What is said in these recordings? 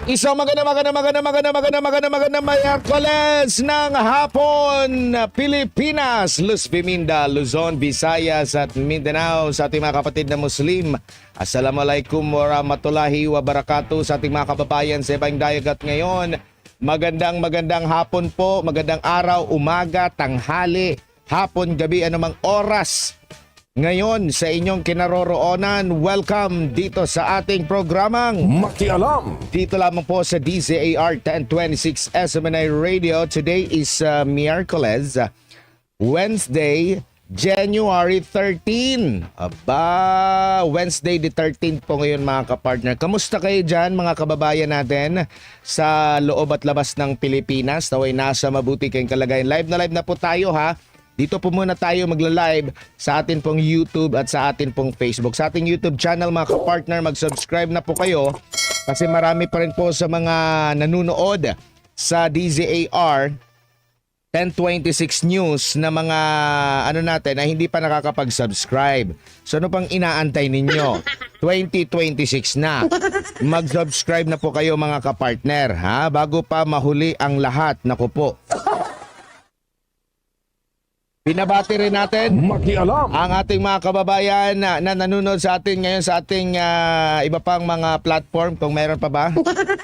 Isang magandang Miyerkules ng hapon, Pilipinas, Luz Biminda, Luzon, Visayas at Mindanao. Sa ating mga kapatid na Muslim, Assalamualaikum warahmatullahi wabarakatuh. Sa ating mga kababayan sa ibang dagat ngayon, magandang hapon po, magandang araw, umaga, tanghali, hapon, gabi, anumang oras. Ngayon sa inyong kinaroroonan, welcome dito sa ating programang Makialam. dito lamang po sa DZAR 1026 SMNI Radio. Today is Miyerkules, Wednesday, January 13. Wednesday the 13th po ngayon mga kapartner. Kamusta kayo dyan mga kababayan natin sa loob at labas ng Pilipinas? Naway nasa mabuti kayong kalagayan. Live na po tayo ha. Dito po muna tayo magla-live sa atin pong YouTube at sa atin pong Facebook. Sa ating YouTube channel mga kapartner, mag-subscribe na po kayo kasi marami pa rin po sa mga nanonood sa DZAR 1026 News na mga natin na hindi pa nakakapag-subscribe. So ano pang inaantay ninyo? 2026 na. Mag-subscribe na po kayo mga kapartner ha, bago pa mahuli ang lahat. Naku po. Binabati rin natin Makialam. ang ating mga kababayan na nanonood sa atin ngayon sa ating iba pang mga platform kung meron pa ba.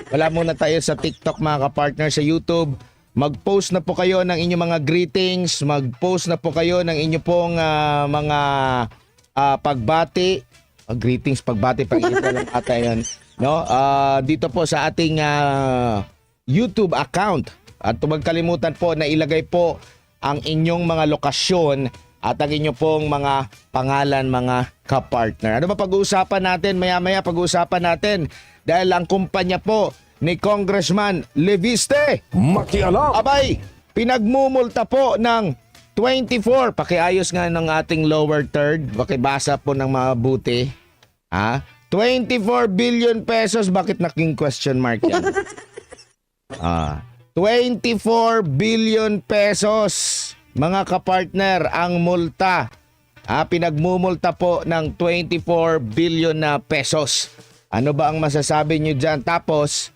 Wala muna tayo sa TikTok mga kapartner, sa YouTube. Mag-post na po kayo ng inyong mga greetings, mag-post na po kayo ng inyong pong mga pagbati. Greetings, pagbati, pag-iita lang ata yan. No? Dito po sa ating YouTube account. At huwag kalimutan po na ilagay po ang inyong mga lokasyon at ang inyong pong mga pangalan mga kapartner. Ano ba pag-uusapan natin? Maya-maya pag-uusapan natin dahil ang kumpanya po ni Congressman Leviste, Makialam. abay, pinagmumulta po ng 24. Pakiayos nga ng ating lower third. Pakibasa po ng mabuti. 24 billion pesos. Bakit naging question mark yan? 24 billion pesos mga kapartner ang multa. Pinagmumulta po ng 24 billion na pesos. Ano ba ang masasabi nyo dyan? Tapos,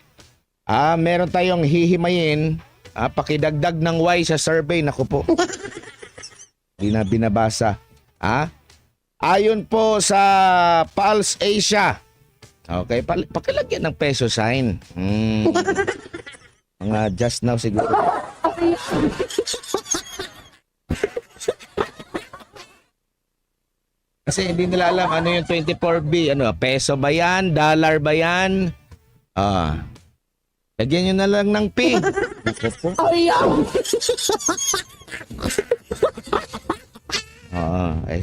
meron tayong hihimayin. Pakidagdag ng Y sa survey. Naku po. Hindi na binabasa. Ayon po sa Pulse Asia. Okay, pakilagyan ng peso sign. Mga just now siguro. Kasi hindi nila alam ano yung 24B. Ano, peso ba yan? Dollar ba yan? Lagyan nyo na lang ng P.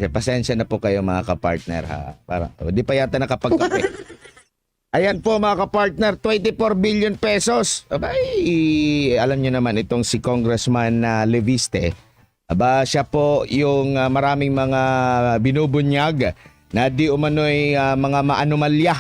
Pasensya na po kayo mga kapartner ha. Di pa yata nakapagkape. Ayan po mga kapartner, 24 billion pesos. Abay, alam nyo naman itong si Congressman Leviste. Siya po yung maraming mga binubunyag na di umano'y mga maanomalya.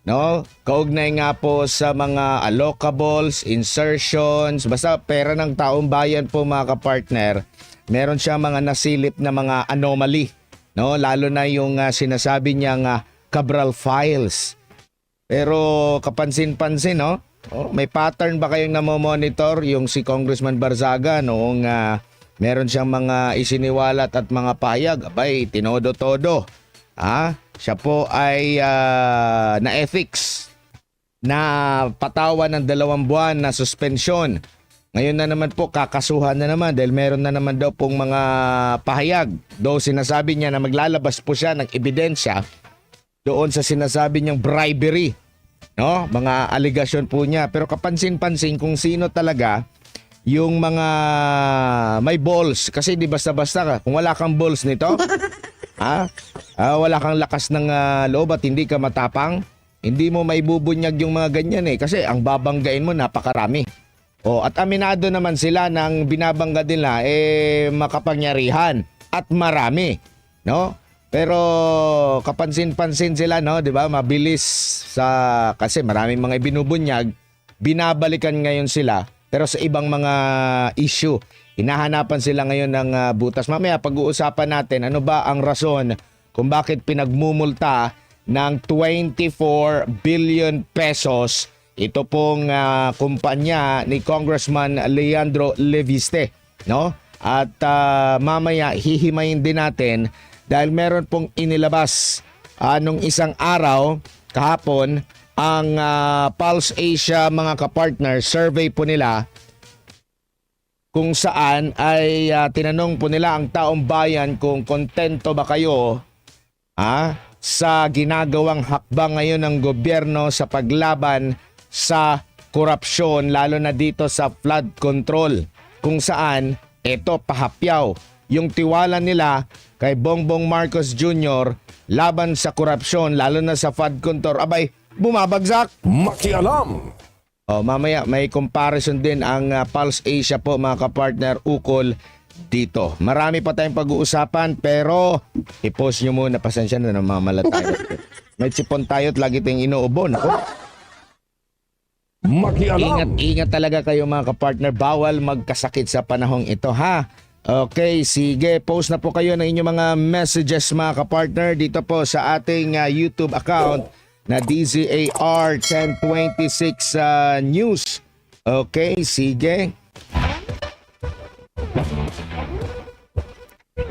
No? Kaugnay nga po sa mga allocables, insertions, basta pera ng taong bayan po mga kapartner. Meron siya mga nasilip na mga anomaly. No? Lalo na yung sinasabi niyang Cabral Files. Pero kapansin-pansin, no? May pattern ba kayong namomonitor yung si Congressman Barzaga noong meron siyang mga isiniwalat at mga payag? Abay, tinodo-todo. Siya po ay na-ethics na patawan ng 2 buwan na suspensyon. Ngayon na naman po, kakasuhan na naman dahil meron na naman daw pong mga pahayag. Though sinasabi niya na maglalabas po siya ng ebidensya doon sa sinasabi niyang bribery, no? Mga aligasyon po niya. Pero kapansin-pansin kung sino talaga yung mga may balls. Kasi di basta-basta ka. Kung wala kang balls nito, wala kang lakas ng loob at hindi ka matapang, hindi mo maibubunyag yung mga ganyan eh. Kasi ang babanggain mo napakarami. At aminado naman sila ng binabangga nila makapangyarihan at marami, no? Pero kapansin-pansin sila, no, 'di ba? Mabilis kasi maraming mga ibinubunyag, binabalikan ngayon sila pero sa ibang mga issue. Hinahanapan sila ngayon ng butas. Mamaya pag-uusapan natin ano ba ang rason kung bakit pinagmumulta ng 24 billion pesos ito pong kumpanya ni Congressman Leandro Leviste, no? At mamaya hihimayin din natin dahil meron pong inilabas nung isang araw kahapon ang Pulse Asia mga kapartner survey po nila kung saan ay tinanong po nila ang taong bayan kung kontento ba kayo sa ginagawang hakbang ngayon ng gobyerno sa paglaban sa korupsyon lalo na dito sa flood control kung saan ito pahapyaw yung tiwala nila kay Bongbong Marcos Jr. laban sa korupsyon lalo na sa flood control abay bumabagsak. Makialam. Mamaya may comparison din ang Pulse Asia po mga kapartner ukol dito. Marami pa tayong pag-uusapan pero i-post nyo muna. Pasensya na namamala tayo. May sipon tayo at lagi tayong inuubo. Makialam. Ingat talaga kayo mga kapartner. Bawal magkasakit sa panahong ito ha. Okay, sige. Post na po kayo ng inyong mga messages mga kapartner dito po sa ating YouTube account na DZAR 1026 News. Okay, sige.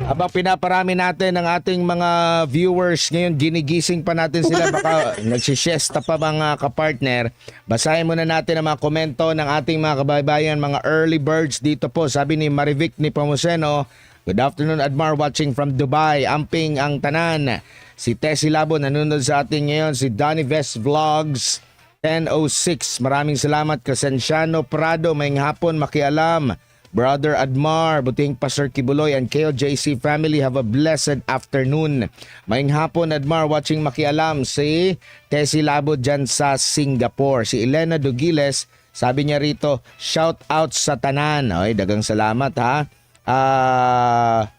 Habang pinaparami natin ang ating mga viewers ngayon, ginigising pa natin sila, baka nagsisiesta pa mga kapartner. Basahin muna natin ang mga komento ng ating mga kababayan, mga early birds dito po. Sabi ni Marivic ni Pamuseno, good afternoon Admar, watching from Dubai. Amping ang tanan. Si Tessie Labo nanonood sa atin ngayon. Si Donnie Vest Vlogs 1006. Maraming salamat. Crescenciano Prado, maying hapon, makialam. Brother Admar, buting Pastor Kibuloy and KOJC family, have a blessed afternoon. Maying hapon Admar, watching makialam. Si Tessie Labo dyan sa Singapore. Si Elena Dugiles, sabi niya rito, shout out sa tanan. Ay, dagang salamat ha.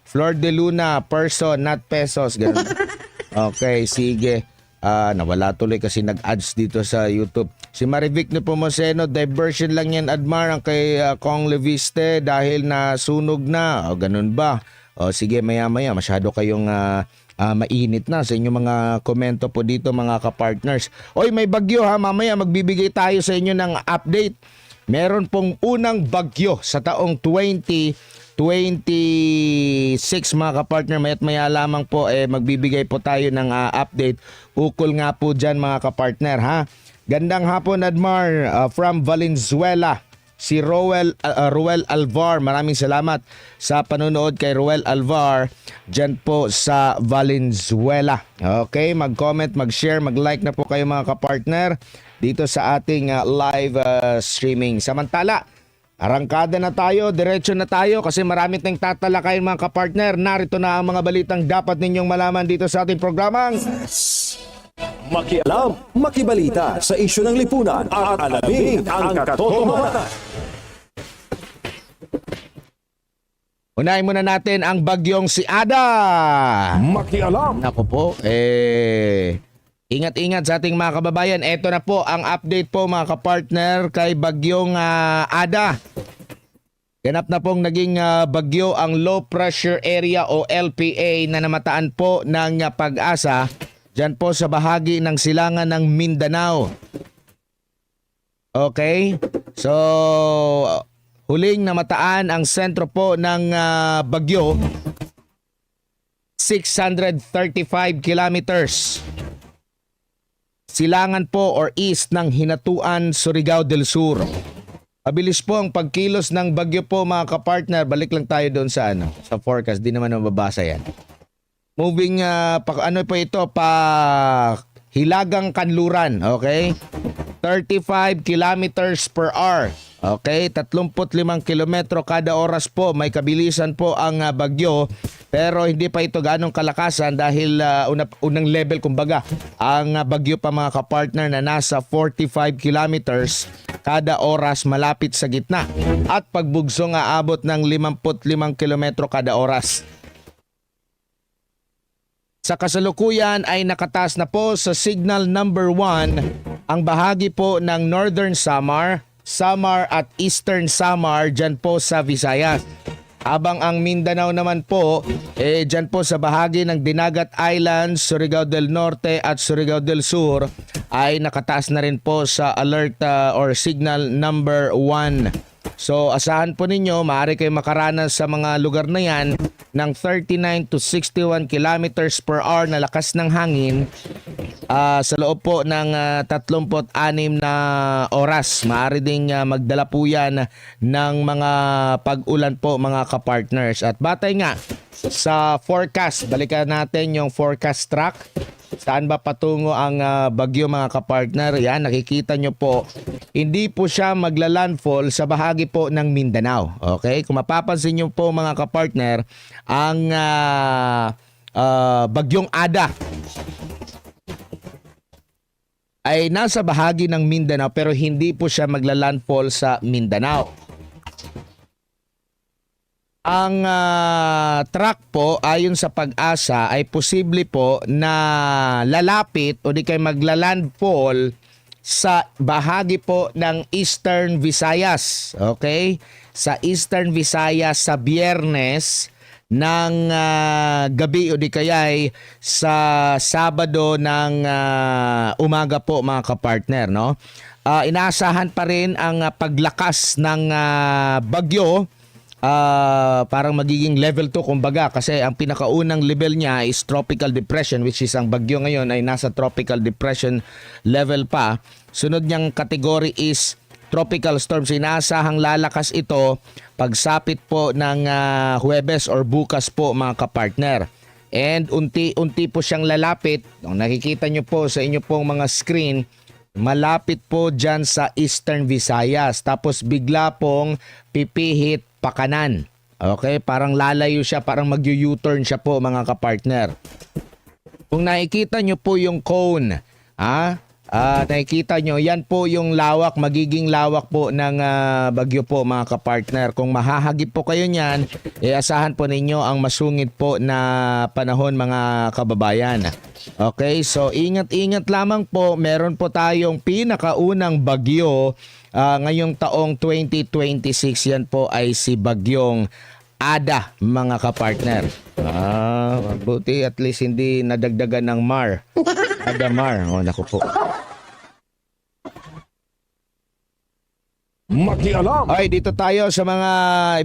Flor de Luna, person not pesos. Ganun. Okay, sige. Nawala tuloy kasi nag-ads dito sa YouTube. Si Marivic ni Pomoseno, diversion lang yan Admar ang kay Kong Leviste dahil nasunog na. O ganun ba? O sige, maya-maya masyado kayong mainit na sa inyong mga komento po dito mga kapartners. Oy, may bagyo ha, mamaya magbibigay tayo sa inyo ng update. Meron pong unang bagyo sa taong 2026 mga kapartner. Maya't maya lamang po magbibigay po tayo ng update ukol nga po dyan mga kapartner ha. Gandang hapon Admar from Valenzuela. Si Roel Alvar, maraming salamat sa panonood kay Roel Alvar dyan po sa Valenzuela. Okay, mag-comment, mag-share, mag-like na po kayo mga kapartner dito sa ating live streaming. Samantala, arangkada na tayo, diretso na tayo kasi marami tayong tatalakayin mga kapartner. Narito na ang mga balitang dapat ninyong malaman dito sa ating programang Makialam, makibalita sa isyu ng lipunan at alamin ang katotohanan. Unahin muna natin ang bagyong si Ada. Makialam. Naku po, ingat-ingat sa ating mga kababayan. Ito na po ang update po mga kapartner kay bagyong Ada. Ganap na pong naging bagyo ang low pressure area o LPA na namataan po ng Pag-asa dyan po sa bahagi ng silangan ng Mindanao. Okay? So, huling namataan ang sentro po ng bagyo, 635 kilometers. Silangan po or east ng Hinatuan, Surigao del Sur. Mabilis po ang pagkilos ng bagyo po mga kapartner. Balik lang tayo doon sa sa forecast. Di naman mababasa yan. Moving, Hilagang Kanluran, okay? 35 kilometers per hour. Okay, 35 kilometro kada oras po. May kabilisan po ang bagyo. Pero hindi pa ito ganong kalakasan dahil unang level kumbaga. Ang bagyo pa mga kapartner na nasa 45 kilometers kada oras malapit sa gitna. At pagbugso nga abot ng 55 kilometro kada oras. Sa kasalukuyan ay nakataas na po sa signal number 1 ang bahagi po ng Northern Samar, Samar at Eastern Samar dyan po sa Visayas. Habang ang Mindanao naman po, dyan po sa bahagi ng Dinagat Islands, Surigao del Norte at Surigao del Sur ay nakataas na rin po sa alert or signal number 1. So asahan po ninyo, maaari kayo makaranas sa mga lugar na yan ng 39 to 61 kilometers per hour na lakas ng hangin sa loob po ng 36 na oras. Maaari ding magdala po yan ng mga pag-ulan po mga kapartners. At batay nga sa forecast, balikan natin yung forecast track. Saan ba patungo ang bagyo mga kapartner? Yan, nakikita nyo po, hindi po siya magla-landfall sa bahagi po ng Mindanao. Okay? Kung mapapansin nyo po mga kapartner, ang bagyong Ada ay nasa bahagi ng Mindanao pero hindi po siya magla-landfall sa Mindanao. Ang track po ayon sa Pag-asa ay posible po na lalapit o di kay magla-landfall sa bahagi po ng Eastern Visayas. Okay? Sa Eastern Visayas sa Biyernes ng gabi o di kaya'y sa Sabado ng umaga po mga kapartner, no? Inaasahan pa rin ang paglakas ng bagyo. Parang magiging level 2 kumbaga kasi ang pinakaunang level niya is tropical depression, which is ang bagyo ngayon ay nasa tropical depression level pa. Sunod niyang category is tropical storm. Sinasahang lalakas ito pagsapit po ng Huwebes or bukas po mga kapartner. And unti-unti po siyang lalapit. Kung nakikita nyo po sa inyo pong mga screen, malapit po dyan sa Eastern Visayas. Tapos bigla pong pipihit pakanan. Okay? Parang lalayo siya, parang mag-U-turn siya po mga kapartner. Kung nakikita nyo po yung cone, nakikita nyo, yan po yung lawak, magiging lawak po ng bagyo po mga kapartner. Kung mahahagip po kayo niyan, asahan po ninyo ang masungit po na panahon mga kababayan. Okay, so ingat-ingat lamang po. Meron po tayong pinakaunang bagyo ngayong taong 2026. Yan po ay si Bagyong Ada mga kapartner. Buti at least hindi nadagdagan ng Mar. Ada Mar. Oh, naku po. Makialam. Ay, dito tayo sa mga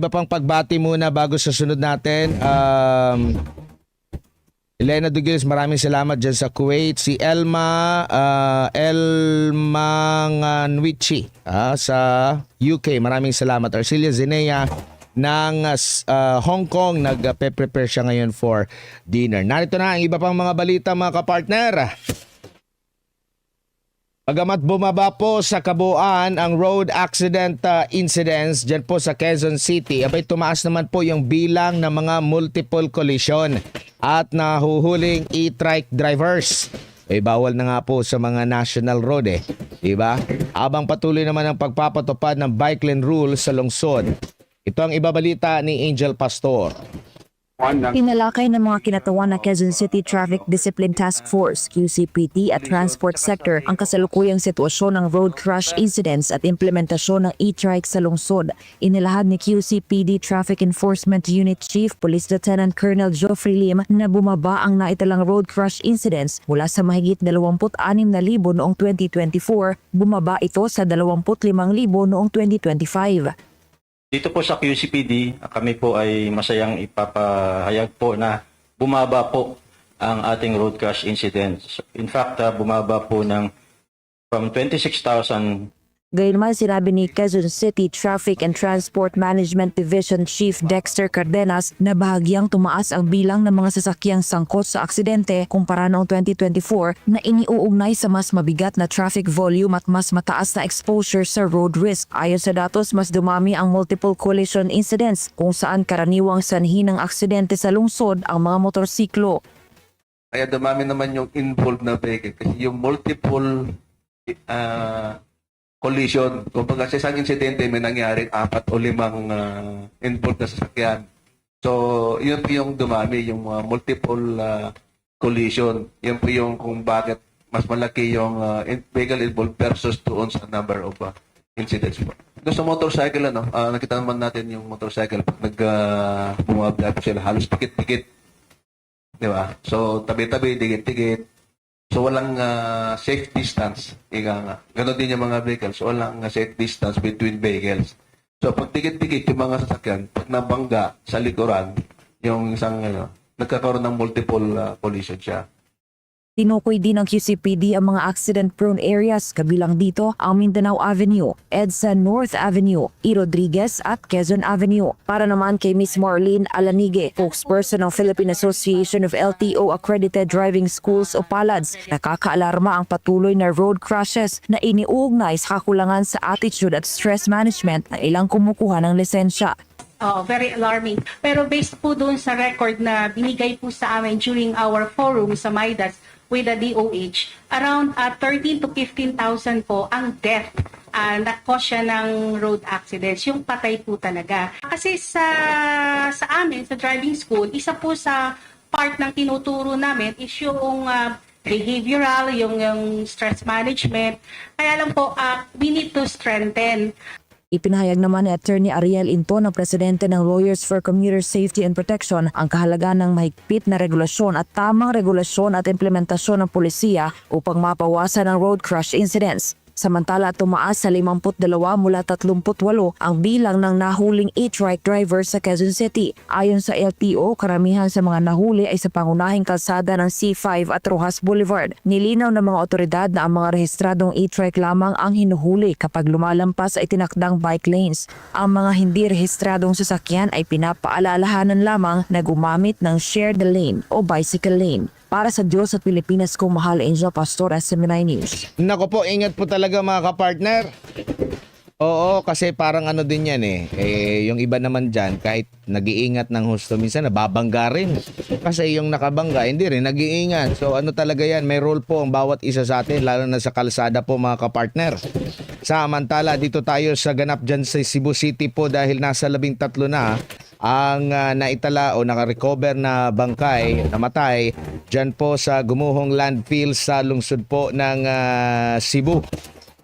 iba pang pagbati muna bago sa sunod natin. Elena Dugilis, maraming salamat dyan sa Kuwait. Si Elma Nwichi sa UK, maraming salamat. Arcelia Zenea ng Hong Kong, nagpe-prepare siya ngayon for dinner. Narito na ang iba pang mga balita mga kapartner. Bagamat bumaba po sa kabuuan ang road accident incidents dyan po sa Quezon City, abay tumaas naman po yung bilang ng mga multiple collision at nahuhuling e-trike drivers. Bawal na nga po sa mga national road diba? Habang patuloy naman ang pagpapatupad ng bike lane rule sa lungsod. Ito ang ibabalita ni Angel Pastor. Pinalakay ng mga kinatawan ng Quezon City Traffic Discipline Task Force, QCPT at Transport Sector ang kasalukuyang sitwasyon ng road crash incidents at implementasyon ng e-trike sa lungsod. Inilahad ni QCPD Traffic Enforcement Unit Chief Police Lieutenant Colonel Geoffrey Lim na bumaba ang naitalang road crash incidents mula sa mahigit 26,000 noong 2024, bumaba ito sa 25,000 noong 2025. Dito po sa QCPD, kami po ay masayang ipapahayag po na bumaba po ang ating road crash incidents. In fact, bumaba po from 26,000. Gayunman sinabi ni Quezon City Traffic and Transport Management Division Chief Dexter Cardenas na bahagyang tumaas ang bilang ng mga sasakyang sangkot sa aksidente kumpara noong 2024 na iniuugnay sa mas mabigat na traffic volume at mas mataas na exposure sa road risk. Ayon sa datos, mas dumami ang multiple collision incidents kung saan karaniwang sanhi ng aksidente sa lungsod ang mga motorsiklo. Kaya dumami naman yung involved na vehicle kasi yung multiple collision. Kumbaga sa isang insidente may nangyaring 4 o 5 involved na sasakyan. So, yun po yung dumami, yung multiple collision. Yun po yung kung bakit mas malaki yung vehicle involved versus doon sa number of incidents po. Doon sa motorcycle, nakita naman natin yung motorcycle pag bumabiyahe po sila, halos pikit-pikit. Di ba? So, tabi-tabi, dikit-dikit. So, walang safe distance. Ika nga. Ganon din yung mga vehicles. Walang safe distance between vehicles. So, pag dikit-dikit yung mga sasakyan, pag nabangga sa likuran, yung isang, nagkakaroon ng multiple collision siya. Tinukoy din ng QCPD ang mga accident-prone areas, kabilang dito ang Mindanao Avenue, EDSA North Avenue, E. Rodriguez at Quezon Avenue. Para naman kay Ms. Marlene Alanige, spokesperson ng Philippine Association of LTO Accredited Driving Schools o PALADS, nakakaalarma ang patuloy na road crashes na iniuugnay sa kakulangan sa attitude at stress management ng ilang kumukuha ng lisensya. Very alarming. Pero based po doon sa record na binigay po sa amin during our forum sa MIDAS with the DOH, around 13 to 15,000 po ang death na cause siya ng road accidents, yung patay po talaga. Kasi sa amin, sa driving school, isa po sa part ng tinuturo namin is yung behavioral, yung stress management. Kaya lang po, we need to strengthen. Ipinahayag naman ni Attorney Ariel Into ng presidente ng Lawyers for Commuter Safety and Protection ang kahalagaan ng mahigpit na regulasyon at tamang regulasyon at implementasyon ng pulisiya upang mapawasan ang road crash incidents. Samantala, tumaas sa 52 mula 38 ang bilang ng nahuling e-trike driver sa Quezon City. Ayon sa LTO, karamihan sa mga nahuli ay sa pangunahing kalsada ng C5 at Rojas Boulevard. Nilinaw ng mga otoridad na ang mga rehistradong e-trike lamang ang hinuhuli kapag lumalampas ay tinakdang bike lanes. Ang mga hindi rehistradong sasakyan ay pinapaalalahanan lamang na gumamit ng shared lane o bicycle lane. Para sa Diyos at Pilipinas kong mahal, Angel Pastor, SMNI News. Nako po, ingat po talaga mga kapartner. Oo, kasi parang ano din yan yung iba naman dyan, kahit nag-iingat ng husto, minsan nababangga rin. Kasi yung nakabangga, hindi rin nag-iingat. So ano talaga yan, may role po ang bawat isa sa atin, lalo na sa kalsada po mga kapartner. Samantala, dito tayo sa ganap dyan sa Cebu City po dahil nasa 13 na ang naitala o nakarecover na bangkay, namatay dyan po sa gumuhong landfill sa lungsod po ng Cebu.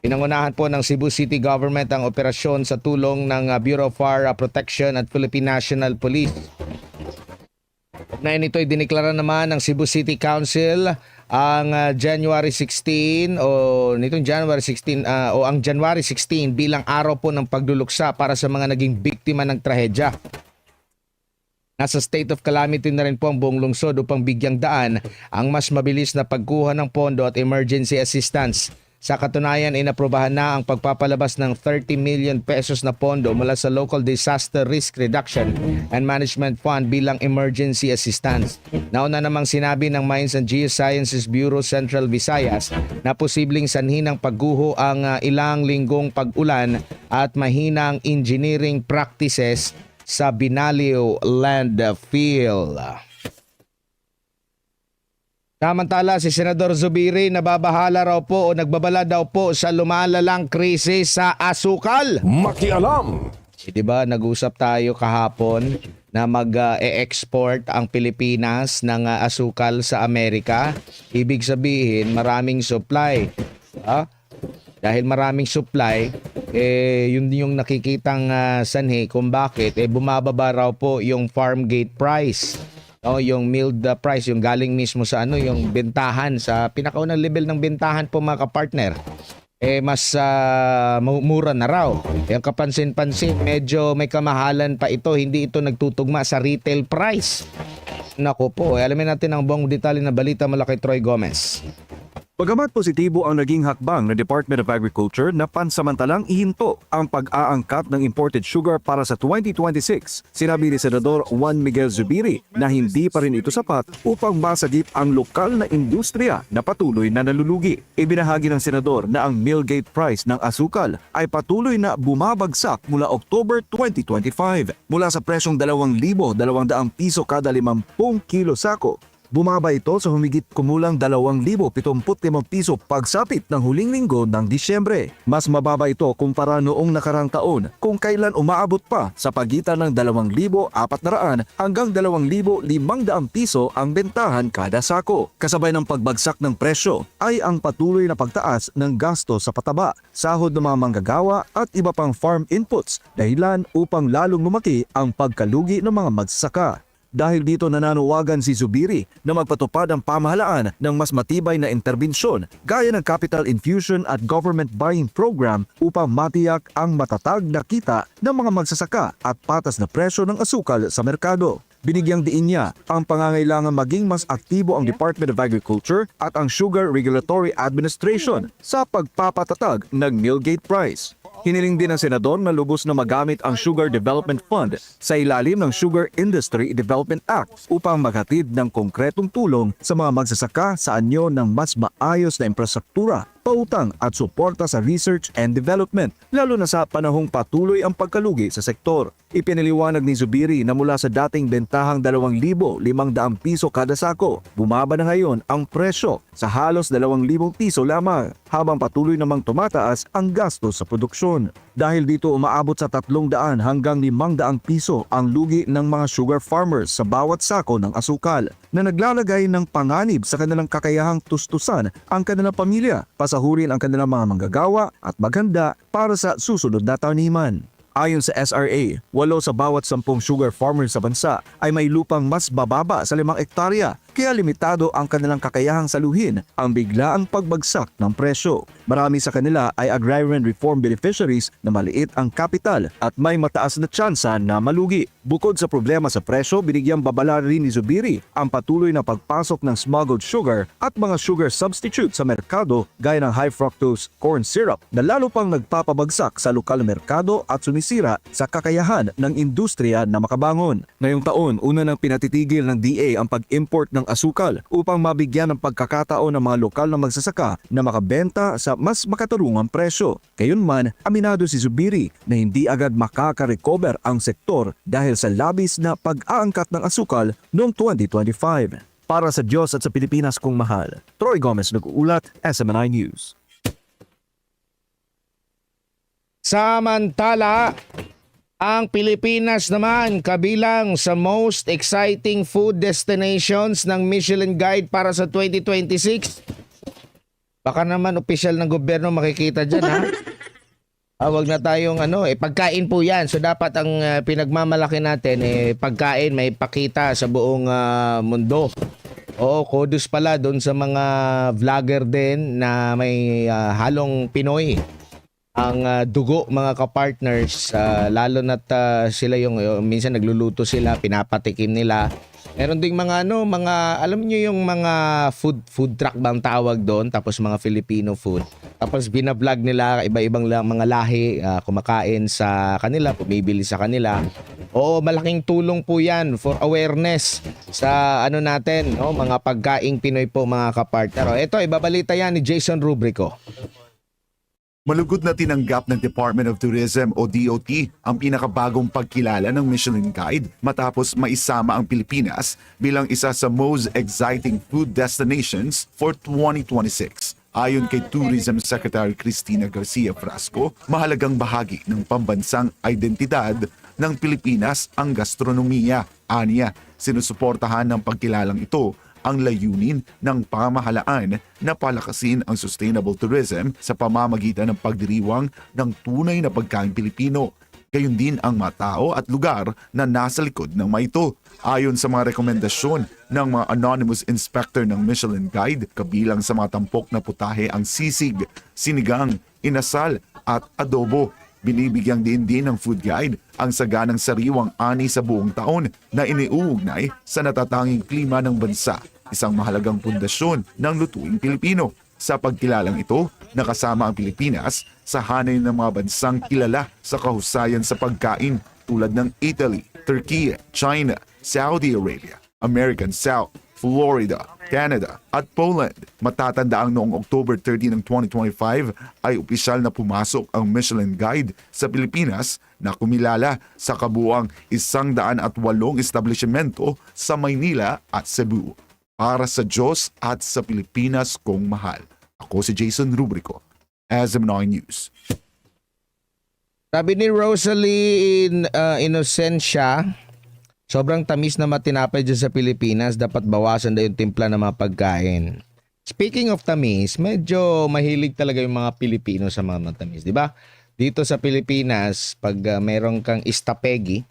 Pinangunahan po ng Cebu City Government ang operasyon sa tulong ng Bureau of Fire Protection at Philippine National Police. Ngayon ito'y diniklara naman ng Cebu City Council ang January 16 ang January 16 bilang araw po ng pagluluksa para sa mga naging biktima ng trahedya. Nasa state of calamity na rin po ang buong lungsod upang bigyang daan ang mas mabilis na pagkuha ng pondo at emergency assistance. Sa katunayan, inaprobahan na ang pagpapalabas ng 30 million pesos na pondo mula sa Local Disaster Risk Reduction and Management Fund bilang emergency assistance. Nauna namang sinabi ng Mines and Geosciences Bureau Central Visayas na posibleng sanhi ng pagguho ang ilang linggong pag-ulan at mahinang engineering practices sa Binalio Landfill. Samantala, si Senador Zubiri nababahala raw po o nagbabala daw po sa lumalalang krisis sa asukal. Makialam! Diba, nag-usap tayo kahapon na mag-e-export ang Pilipinas ng asukal sa Amerika. Ibig sabihin, maraming supply. Dahil maraming supply, yun yung nakikitang sanhi kung bakit bumababa raw po yung farm gate price. Yung milled price, yung galing mismo sa yung bentahan, sa pinakaunang level ng bentahan po mga kapartner. Mas mura na raw. Yung kapansin-pansin, medyo may kamahalan pa ito, hindi ito nagtutugma sa retail price. Naku po, alamin natin ang buong detalye na balita mula kay Troy Gomez. Bagamat positibo ang naging hakbang ng Department of Agriculture na pansamantalang ihinto ang pag-aangkat ng imported sugar para sa 2026, sinabi ni Senador Juan Miguel Zubiri na hindi pa rin ito sapat upang masagip ang lokal na industriya na patuloy na nalulugi. Ibinahagi ng Senador na ang mill gate price ng asukal ay patuloy na bumabagsak mula October 2025 mula sa presyong 2,200 piso kada 50 kilo sako Bumaba ito sa humigit kumulang 2,075 piso pagsapit ng huling linggo ng Disyembre. Mas mababa ito kumpara noong nakarang taon kung kailan umaabot pa sa pagitan ng 2,400 hanggang 2,500 piso ang bentahan kada sako. Kasabay ng pagbagsak ng presyo ay ang patuloy na pagtaas ng gasto sa pataba, sahod ng mga manggagawa at iba pang farm inputs, dahilan upang lalong lumaki ang pagkalugi ng mga magsasaka. Dahil dito nananawagan si Zubiri na magpatupad ang pamahalaan ng mas matibay na interbensyon gaya ng capital infusion at government buying program upang matiyak ang matatag na kita ng mga magsasaka at patas na presyo ng asukal sa merkado. Binigyang diin niya ang pangangailangan maging mas aktibo ang Department of Agriculture at ang Sugar Regulatory Administration sa pagpapatatag ng mill gate price. Hiniling din ng senador na lubos na magamit ang Sugar Development Fund sa ilalim ng Sugar Industry Development Act upang maghatid ng konkretong tulong sa mga magsasaka sa anyo ng mas maayos na infrastruktura, pautang at suporta sa research and development, lalo na sa panahong patuloy ang pagkalugi sa sektor. Ipinaliwanag ni Zubiri na mula sa dating bentahang 2,500 piso kada sako, bumaba na ngayon ang presyo sa halos 2,000 piso lamang, habang patuloy namang tumataas ang gasto sa produksyon. Dahil dito umaabot sa 300 hanggang 500 piso ang lugi ng mga sugar farmers sa bawat sako ng asukal, na naglalagay ng panganib sa kanilang kakayahang tustusan ang kanilang pamilya, pasahurin ang kanilang mga manggagawa at maghanda para sa susunod na taniman. Ayon sa SRA, 8 sa bawat 10 sugar farmers sa bansa ay may lupang mas bababa sa 5 hektarya, kaya limitado ang kanilang kakayahang saluhin ang biglaang pagbagsak ng presyo. Marami sa kanila ay agrarian reform beneficiaries na maliit ang kapital at may mataas na tsansa na malugi. Bukod sa problema sa presyo, binigyang babala rin ni Zubiri ang patuloy na pagpasok ng smuggled sugar at mga sugar substitute sa merkado gaya ng high fructose corn syrup na lalo pang nagpapabagsak sa lokal na merkado at sumisira sa kakayahan ng industriya na makabangon. Ngayong taon, una nang pinatitigil ng DA ang pag-import ng asukal upang mabigyan ng pagkakataon ng mga lokal na magsasaka na makabenta sa mas makatarungang presyo. Gayunman, aminado si Zubiri na hindi agad makaka-recover ang sektor dahil sa labis na pag-aangkat ng asukal noong 2025. Para sa Diyos at sa Pilipinas kong mahal, Troy Gomez nag-uulat, SMNI News. Samantala, ang Pilipinas naman kabilang sa most exciting food destinations ng Michelin Guide para sa 2026. Baka naman opisyal ng gobyerno makikita dyan, ha? Wag na tayong pagkain po yan. So dapat ang pinagmamalaki natin, pagkain may pakita sa buong mundo. Oo, kudos pala doon sa mga vlogger din na may halong Pinoy ang dugo, mga kapartners, lalo na't sila yung minsan nagluluto sila, pinapatikim nila. Meron ding mga alam niyo yung mga food truck bang tawag doon, tapos mga Filipino food. Tapos binablog nila iba-ibang mga lahi, kumakain sa kanila, bumibili sa kanila. Oo, malaking tulong po 'yan for awareness sa natin, mga pagkaing Pinoy po, mga kapartner. Ito, ibabalita yan ni Jason Rubrico. Malugod na tinanggap ng Department of Tourism o DOT ang pinakabagong pagkilala ng Michelin Guide matapos maisama ang Pilipinas bilang isa sa most exciting food destinations for 2026. Ayon kay Tourism Secretary Cristina Garcia Frasco, mahalagang bahagi ng pambansang identidad ng Pilipinas ang gastronomiya. Aniya, sinusuportahan ng pagkilalang ito ang layunin ng pamahalaan na palakasin ang sustainable tourism sa pamamagitan ng pagdiriwang ng tunay na pagkain Pilipino. Gayon din ang mga tao at lugar na nasa likod ng mga ito. Ayon sa mga rekomendasyon ng mga anonymous inspector ng Michelin Guide, kabilang sa mga tampok na putahe ang sisig, sinigang, inasal at adobo. Binibigyang din ng food guide ang saganang sariwang ani sa buong taon na iniuugnay sa natatanging klima ng bansa, isang mahalagang pundasyon ng lutuing Pilipino. Sa pagkilalang ito, nakasama ang Pilipinas sa hanay ng mga bansang kilala sa kahusayan sa pagkain tulad ng Italy, Turkey, China, Saudi Arabia, American South, Florida, Canada at Poland. Matatandaang noong October 30 ng 2025 ay opisyal na pumasok ang Michelin Guide sa Pilipinas na kumilala sa kabuuang 108 establishmento sa Maynila at Cebu. para sa Diyos at sa Pilipinas kong mahal. Ako si Jason Rubrico, SM9 News. Sabi ni Rosalie Inocencia, sobrang tamis na matinapay dyan sa Pilipinas, dapat bawasan daw yung timpla ng mga pagkain. Speaking of tamis, medyo mahilig talaga yung mga Pilipino sa mga matamis, di ba? Dito sa Pilipinas, pag meron kang istapegi,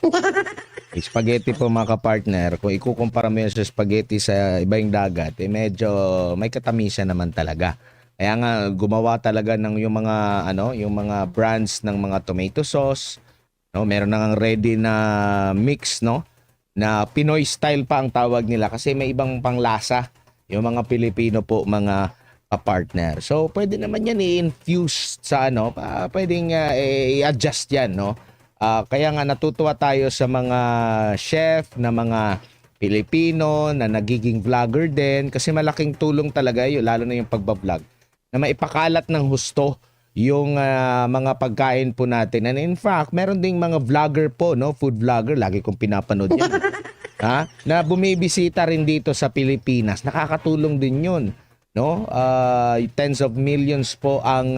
spaghetti po mga kapartner, kung ikukumpara mo yan sa spaghetti sa ibang dagat, medyo may katamisan naman talaga. Kaya nga gumawa talaga ng yung mga brands ng mga tomato sauce, no? Meron na ngang ready na mix, no? Na Pinoy style pa ang tawag nila kasi may ibang panglasa yung mga Pilipino po mga partner. So pwede naman yan i-infuse sa pwedeng i-adjust yan, no? Kaya nga natutuwa tayo sa mga chef na mga Pilipino na nagiging vlogger din kasi malaking tulong talaga yun, lalo na yung pagbablog, na maipakalat ng husto yung mga pagkain po natin. And in fact, meron ding mga vlogger po, no, food vlogger, lagi kong pinapanood yan. Na bumibisita rin dito sa Pilipinas. Nakakatulong din 'yun, no? Tens of millions po ang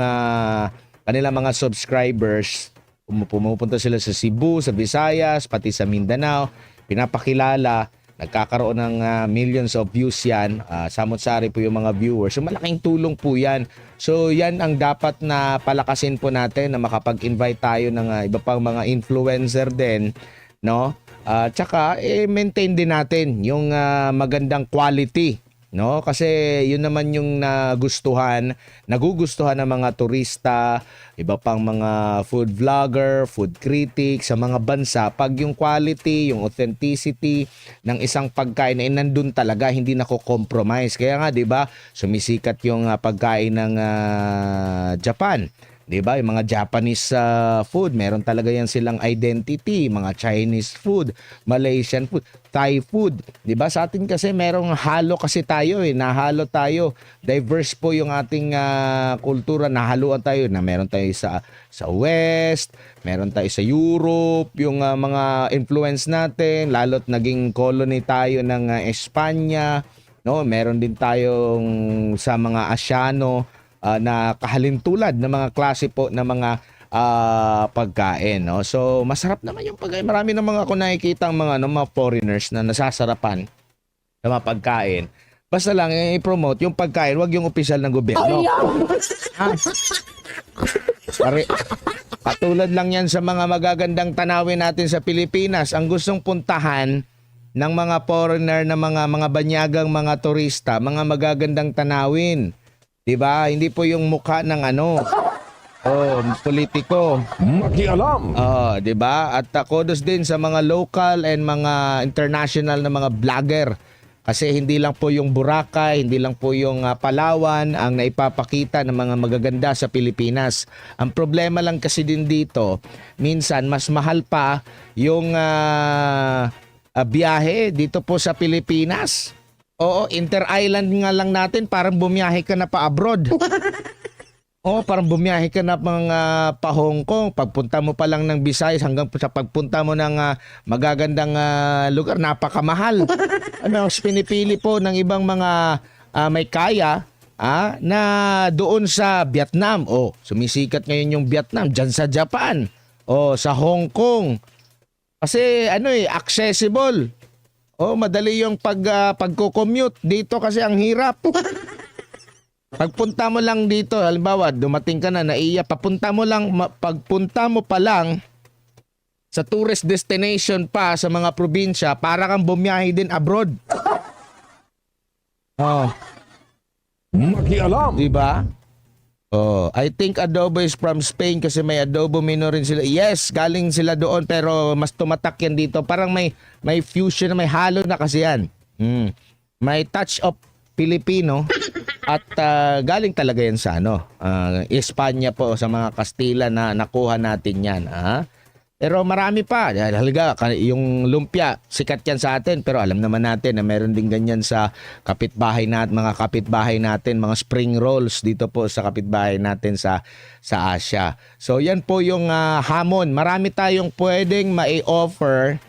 kanilang mga subscribers. Pumupunta sila sa Cebu, sa Visayas, pati sa Mindanao, pinapakilala, nagkakaroon ng millions of views yan. Samot-sari po yung mga viewers. So malaking tulong po yan. So yan ang dapat na palakasin po natin, na makapag-invite tayo ng iba pang mga influencer din, no? Tsaka maintain din natin yung magandang quality, no? Kasi yun naman yung nagugustuhan ng mga turista, iba pang mga food vlogger, food critic sa mga bansa, pag yung quality, yung authenticity ng isang pagkain ay nandun talaga, hindi nako-compromise. Kaya nga 'di ba, sumisikat yung pagkain ng Japan. 'Di ba? Yung mga Japanese food, meron talaga yan silang identity, mga Chinese food, Malaysian food, Thai food. 'Di ba? Sa atin kasi merong halo kasi tayo, nahalo tayo. Diverse po yung ating kultura, nahaluan tayo. Na meron tayo sa West, meron tayo sa Europe, yung mga influence natin, lalo't naging colony tayo ng Espanya, no? Meron din tayong sa mga Asyano na kahalintulad ng mga klase po ng mga pagkain, no? So masarap naman yung pagkain. Marami namang ako nakikita ang mga foreigners na nasasarapan sa mga pagkain. Basta lang i-promote yung pagkain, wag yung opisyal ng gobyerno. Katulad lang yan sa mga magagandang tanawin natin sa Pilipinas. Ang gustong puntahan ng mga foreigner na mga banyagang mga turista, mga magagandang tanawin. 'Di ba? Hindi po yung mukha ng politiko. Makialam! 'Di ba? At kudos din sa mga local and mga international na mga vlogger. Kasi hindi lang po yung Boracay, hindi lang po yung Palawan ang naipapakita ng mga magaganda sa Pilipinas. Ang problema lang kasi din dito, minsan mas mahal pa yung biyahe dito po sa Pilipinas. Oo, inter-island nga lang natin, parang bumiyahe ka na pa abroad. Parang bumiyahe ka na pa Hong Kong. Pagpunta mo pa lang ng Visayas hanggang sa pagpunta mo ng magagandang lugar, napakamahal. Pinipili po ng ibang mga may kaya na doon sa Vietnam. Sumisikat ngayon yung Vietnam, dyan sa Japan. Sa Hong Kong. Kasi accessible. Madali yung pagko-commute dito kasi ang hirap. Pagpunta mo lang dito, halimbawa, dumating ka na naiya, pagpunta mo pa lang sa tourist destination pa sa mga probinsya, para kang bumiyahe din abroad. Makialam! Diba? I think adobo is from Spain kasi may adobo mino rin sila. Yes, galing sila doon pero mas tumatak yan dito. Parang may fusion, may halo na kasi yan. May touch of Filipino at galing talaga yan sa Espanya po, sa mga Kastila na nakuha natin yan. Pero marami pa. Halaga, yung lumpia, sikat yan sa atin. Pero alam naman natin na meron din ganyan sa kapitbahay natin, mga kapitbahay natin, mga spring rolls dito po sa kapitbahay natin sa Asia. So yan po yung hamon. Marami tayong pwedeng mai-offer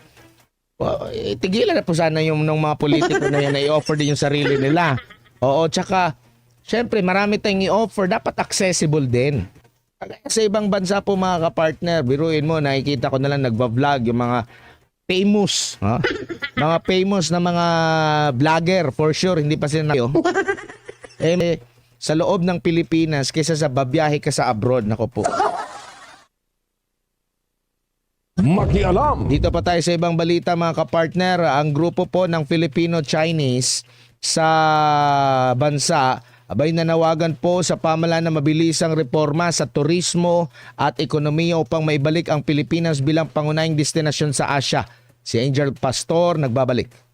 Tigilan na po sana yung ng mga politiko na yan na i-offer din yung sarili nila. Oo, tsaka, syempre, marami tayong i-offer. Dapat accessible din. Sa ibang bansa po mga kapartner, biruin mo, nakikita ko na lang nagva-vlog yung mga famous, ha? Mga famous na mga vlogger, for sure, hindi pa sila sa loob ng Pilipinas kaysa sa babiyahe ka sa abroad, nako po. Makialam. Dito pa tayo sa ibang balita mga kapartner, ang grupo po ng Filipino-Chinese sa bansa abay nanawagan po sa pamahalaan na mabilisang reforma sa turismo at ekonomiya upang maibalik ang Pilipinas bilang pangunahing destinasyon sa Asia. Si Angel Pastor nagbabalik.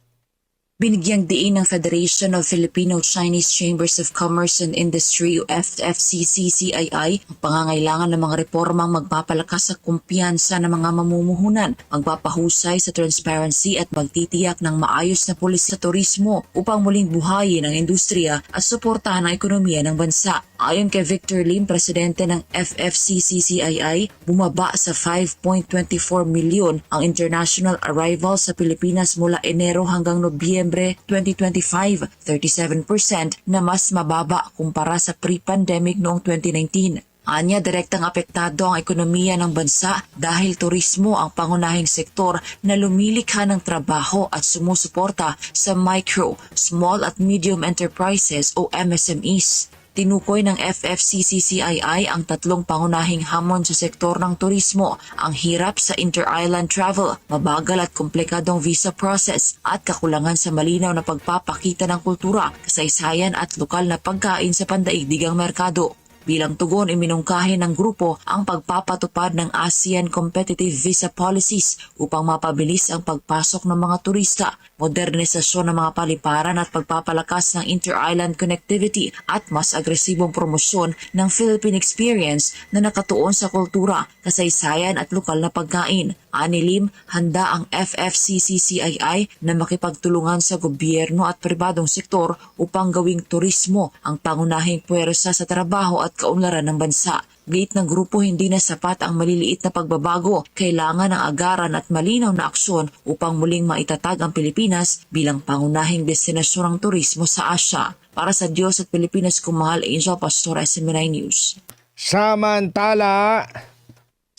Binigyang diin ng Federation of Filipino-Chinese Chambers of Commerce and Industry o FFCCCII ang pangangailangan ng mga reformang magpapalakas sa kumpiyansa ng mga mamumuhunan, magpapahusay sa transparency at magtitiyak ng maayos na pulis sa turismo upang muling buhayin ang industriya at suportahan ang ekonomiya ng bansa. Ayon kay Victor Lim, presidente ng FFCCCII, bumaba sa 5.24 milyon ang international arrivals sa Pilipinas mula Enero hanggang Nobyembre 2025, 37% na mas mababa kumpara sa pre-pandemic noong 2019. Anya, direktang apektado ang ekonomiya ng bansa dahil turismo ang pangunahing sektor na lumilikha ng trabaho at sumusuporta sa micro, small at medium enterprises o MSMEs. Tinukoy ng FFCCCII ang tatlong pangunahing hamon sa sektor ng turismo, ang hirap sa inter-island travel, mabagal at komplikadong visa process, at kakulangan sa malinaw na pagpapakita ng kultura, kasaysayan at lokal na pagkain sa pandaigdigang merkado. Bilang tugon, iminungkahi ng grupo ang pagpapatupad ng ASEAN Competitive Visa Policies upang mapabilis ang pagpasok ng mga turista, modernisasyon ng mga paliparan at pagpapalakas ng inter-island connectivity at mas agresibong promosyon ng Philippine Experience na nakatuon sa kultura, kasaysayan at lokal na pagkain. Anilim, handa ang FFCCCII na makipagtulungan sa gobyerno at pribadong sektor upang gawing turismo ang pangunahing puwersa sa trabaho at kaunlaran ng bansa. Gate ng grupo, hindi na sapat ang maliliit na pagbabago. Kailangan ng agaran at malinaw na aksyon upang muling maitatag ang Pilipinas bilang pangunahing destinasyon ng turismo sa Asia. Para sa Diyos at Pilipinas, kumahal, Angel Pastor, SMNI News. Samantala,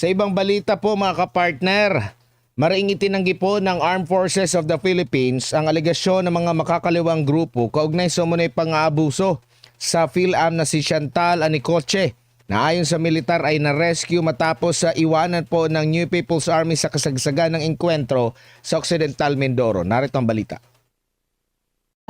sa ibang balita po mga kapartner, maring itinanggi po ng Armed Forces of the Philippines ang alegasyon ng mga makakaliwang grupo kaugnay sa umunay pang-aabuso sa PhilAm na si Chantal Anicoche na ayon sa militar ay na-rescue matapos sa iwanan po ng New People's Army sa kasagsagan ng engkwentro sa Occidental Mindoro. Narito ang balita.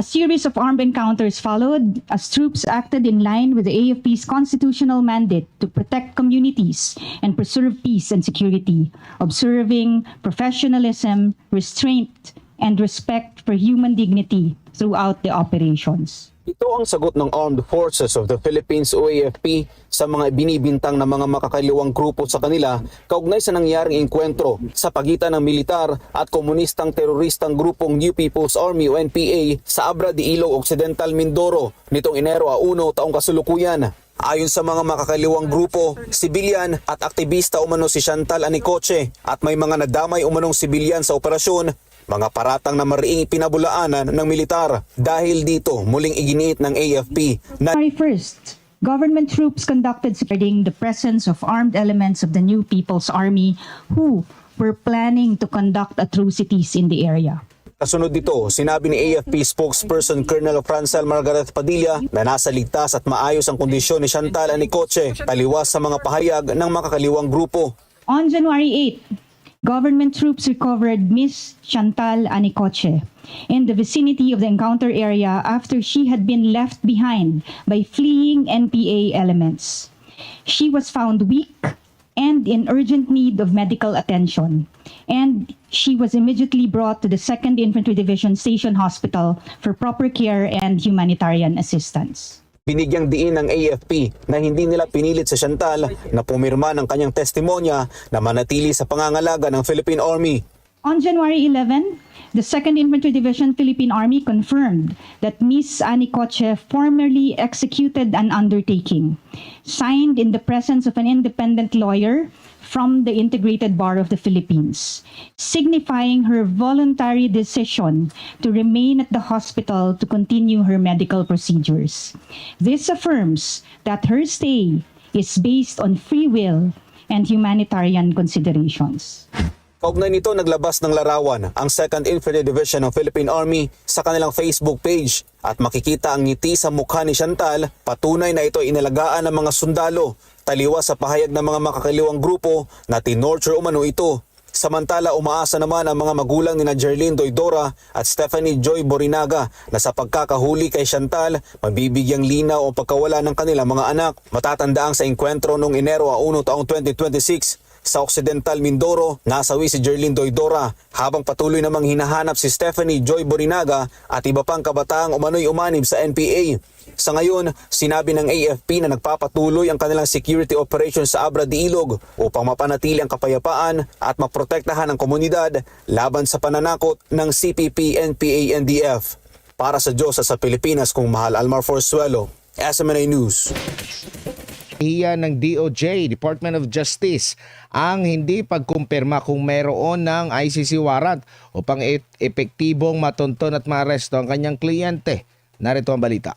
A series of armed encounters followed as troops acted in line with the AFP's constitutional mandate to protect communities and preserve peace and security, observing professionalism, restraint, and respect for human dignity throughout the operations. Ito ang sagot ng Armed Forces of the Philippines o AFP sa mga binibintang na mga makakaliwang grupo sa kanila kaugnay sa nangyaring engkwentro sa pagitan ng militar at komunistang teroristang grupong New People's Army o NPA sa Abra de Ilog Occidental, Mindoro nitong Enero 1 taong kasulukuyan. Ayon sa mga makakaliwang grupo, sibilyan at aktivista umano si Chantal Anicoche at may mga nadamay umanong sibilyan sa operasyon, mga paratang na mariing pinabulaanan ng militar. Dahil dito, muling iginiit ng AFP na January 1st, government troops conducted regarding the presence of armed elements of the New People's Army who were planning to conduct atrocities in the area. kasunod dito, sinabi ni AFP spokesperson Colonel Francel Margaret Padilla na nasa ligtas at maayos ang kondisyon ni Chantal Anicoche taliwas sa mga pahayag ng makakaliwang grupo. On January 8, government troops recovered Miss Chantal Anicoche in the vicinity of the encounter area after she had been left behind by fleeing NPA elements. She was found weak and in urgent need of medical attention, and she was immediately brought to the 2nd Infantry Division Station Hospital for proper care and humanitarian assistance. Binigyang diin ng AFP na hindi nila pinilit sa Chantal na pumirma ng kanyang testimonya na manatili sa pangangalaga ng Philippine Army. On January 11, the 2nd Infantry Division Philippine Army confirmed that Ms. Annie Coche formerly executed an undertaking, signed in the presence of an independent lawyer from the Integrated Bar of the Philippines, signifying her voluntary decision to remain at the hospital to continue her medical procedures. This affirms that her stay is based on free will and humanitarian considerations. Kaugnay nito, naglabas ng larawan ang 2nd Infantry Division ng Philippine Army sa kanilang Facebook page at makikita ang ngiti sa mukha ni Chantal, patunay na ito inalagaan ng mga sundalo, taliwas sa pahayag ng mga makakaliwang grupo na tinorture umano ito. Samantala, umaasa naman ang mga magulang ni Jerlyn Doidora at Stephanie Joy Borinaga na sa pagkakahuli kay Chantal, mabibigyang linaw ang pagkawala ng kanilang mga anak. Matatandaang sa engkwentro noong Enero 1 taong 2026, sa Occidental Mindoro, nasawi si Jerlyn Doidora habang patuloy namang hinahanap si Stephanie Joy Borinaga at iba pang kabataang umano'y umanib sa NPA. Sa ngayon, sinabi ng AFP na nagpapatuloy ang kanilang security operation sa Abra de Ilog upang mapanatili ang kapayapaan at maprotektahan ang komunidad laban sa pananakot ng CPP, NPA, NDF. Para sa Diyos at sa Pilipinas, kung Mahal Almar Forzuelo, SMNA News. Hiya ng DOJ, Department of Justice, ang hindi pagkumpirma kung mayroon ng ICC warrant upang epektibong matunton at maaresto ang kanyang kliyente. Narito ang balita.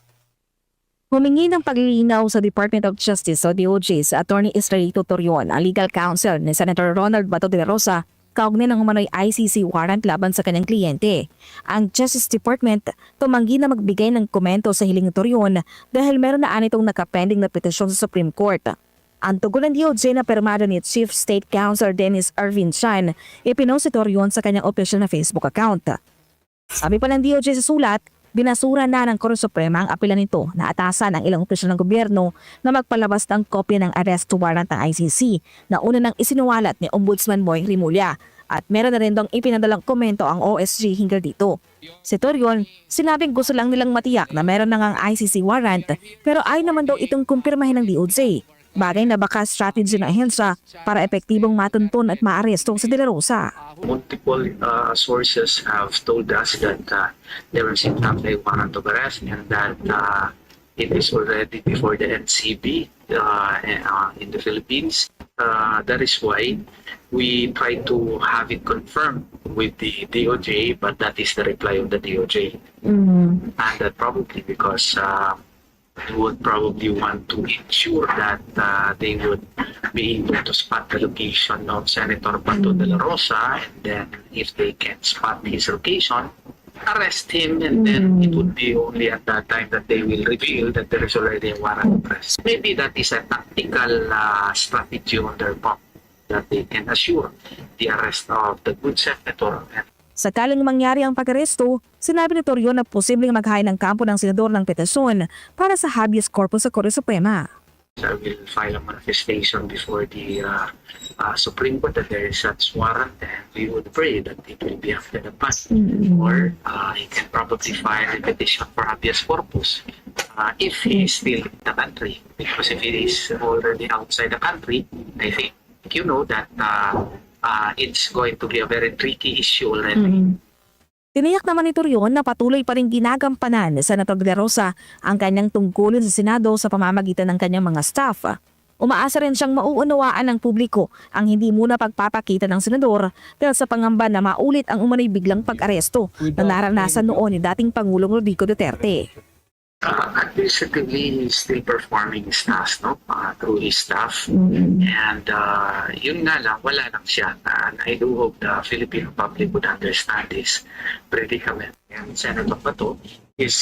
Humingi ng paglilinaw sa Department of Justice o DOJ sa Attorney Israelito Torion, ang legal counsel ni Senator Ronald Bato de la Rosa, kaugnay ng umano'y ICC warrant laban sa kanyang kliyente. Ang Justice Department tumanggi na magbigay ng komento sa hiling ni Torion dahil meron na anitong nakapending na petisyon sa Supreme Court. Ang tugon ng DOJ na permado ni Chief State Counsel Dennis Irvin Chan, ipinost si Torion sa kanyang official na Facebook account. Sabi pa ng DOJ sa sulat, binasura na ng Korte Suprema ang apela nito na atasan ng ilang opisyal ng gobyerno na magpalabas ng kopya ng arrest warrant ng ICC na una nang isinuwalat ni Ombudsman Boy Rimulya at meron na rin daw ipinadalang komento ang OSG hinggil dito. Si Torion, sinabing gusto lang nilang matiyak na meron na ngang ICC warrant pero ay naman daw itong kumpirmahin ng DOJ. Bagay na baka strategy ng ahensya para epektibong matuntun at maaresto sa De La Rosa. Multiple sources have told us that there was in fact a warrant of arrest and that it is already before the NCB in the Philippines. That is why we try to have it confirmed with the DOJ, but that is the reply of the DOJ. And that probably because would probably want to ensure that they would be able to spot the location of Senator Bato de la Rosa, and then if they can spot his location, arrest him, and then it would be only at that time that they will reveal that there is already a warrant of arrest. Maybe that is a tactical strategy on their part, that they can assure the arrest of the good senator. Sakaling mangyari ang pag-aresto, sinabi ni Torion na posibleng maghain ng kampo ng senador ng petisyon para sa habeas corpus sa Korte Suprema. I will file a manifestation before the Supreme Court that there is such warrant, and we would pray that it will be after the past. Or he can probably file a petition for habeas corpus if he is still in the country. Because if he is already outside the country, I think you know that it's going to be a very tricky issue already. Tiniyak naman ni Torion na patuloy pa rin ginagampanan ni Senator De La Rosa ang kanyang tungkulin sa Senado sa pamamagitan ng kanyang mga staff. Umaasa rin siyang mauunawaan ng publiko ang hindi muna pagpapakita ng senador dahil sa pangamba na maulit ang umano'y biglang pag-aresto na naranasan noon ni dating Pangulong Rodrigo Duterte. Administratively, he's still performing his tasks, through his staff. And yun nga lang, wala lang siya. And I do hope the Philippine public would understand this predicament. And Senator Bato is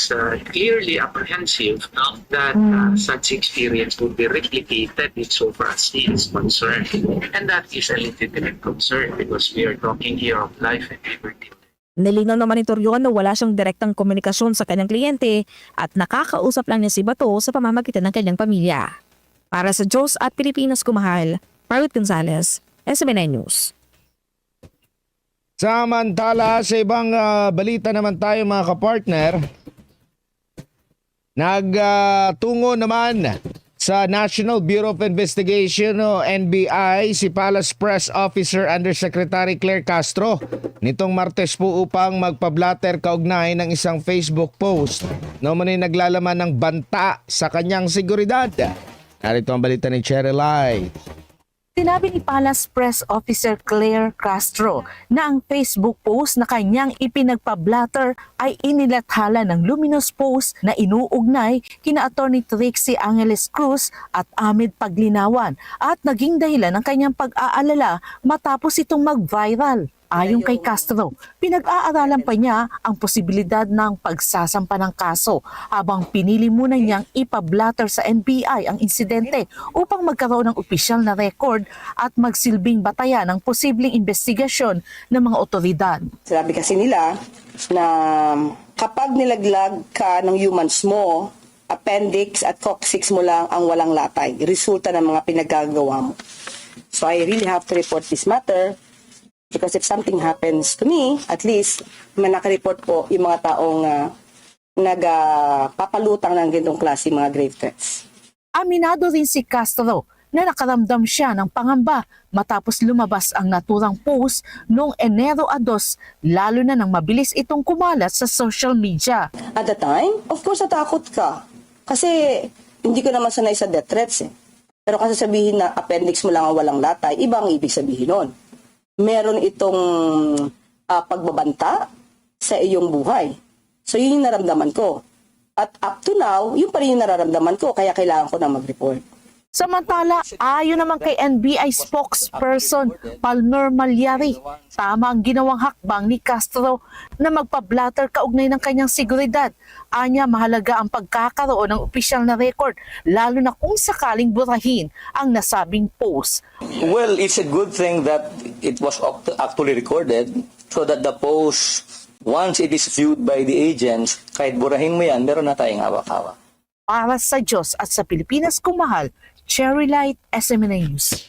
clearly apprehensive that such experience would be replicated so far as he is concerned. And that is a legitimate concern because we are talking here of life and liberty. Nilinaw naman ni Torion na wala siyang direktang komunikasyon sa kanyang kliyente at nakakausap lang niya si Bato sa pamamagitan ng kanyang pamilya. Para sa Diyos at Pilipinas kumahal, Margaret Gonzalez, SMNA News. Samantala, sa ibang balita naman tayo mga kapartner, nagtungo naman sa National Bureau of Investigation o NBI si Palace Press Officer Undersecretary Claire Castro nitong Martes po upang magpablatter kaugnay ng isang Facebook post na umano'y naglalaman ng banta sa kanyang seguridad. Narito ang balita ni Cherry Light. Sinabi ni Palace Press Officer Claire Castro na ang Facebook post na kanyang ipinagpablatter ay inilathala ng luminous post na inuugnay kina Attorney Trixie Angeles Cruz at Ahmed Paglinawan at naging dahilan ng kanyang pag-aalala matapos itong mag-viral. Ayon kay Castro, pinag-aaralan pa niya ang posibilidad ng pagsasampa ng kaso habang pinili muna niyang ipablatter sa NBI ang insidente upang magkaroon ng opisyal na record at magsilbing batayan ng posibleng investigasyon ng mga otoridad. Sabi kasi nila na kapag nilaglag ka ng humans mo, appendix at coccyx mo lang ang walang latay, resulta ng mga pinagagawa mo. So I really have to report this matter. Because if something happens to me, at least may nakareport po yung mga taong nagpapalutang ng ganitong klase mga grave threats. Aminado rin si Castro na nakaramdam siya ng pangamba matapos lumabas ang naturang post noong Enero 2, lalo na nang mabilis itong kumalat sa social media. At the time, of course, natakot ka. Kasi hindi ko naman sanay sa death threats eh. Pero kasi sabihin na appendix mo lang ang walang latay, iba ang ibig sabihin nun. Meron itong pagbabanta sa iyong buhay. So yun yung naramdaman ko. At up to now, yun pa rin yung nararamdaman ko, kaya kailangan ko na mag-report. Samantala, ayon naman kay NBI spokesperson Palmer Malyari, tama ang ginawang hakbang ni Castro na magpablatter kaugnay ng kanyang seguridad. Anya, mahalaga ang pagkakaroon ng opisyal na record, lalo na kung sakaling burahin ang nasabing post. Well, it's a good thing that it was actually recorded so that the post, once it is viewed by the agents, kahit burahin mo yan, meron na tayong hawak-hawak. Para sa Diyos at sa Pilipinas kung mahal, Cherry Light, SMNA News.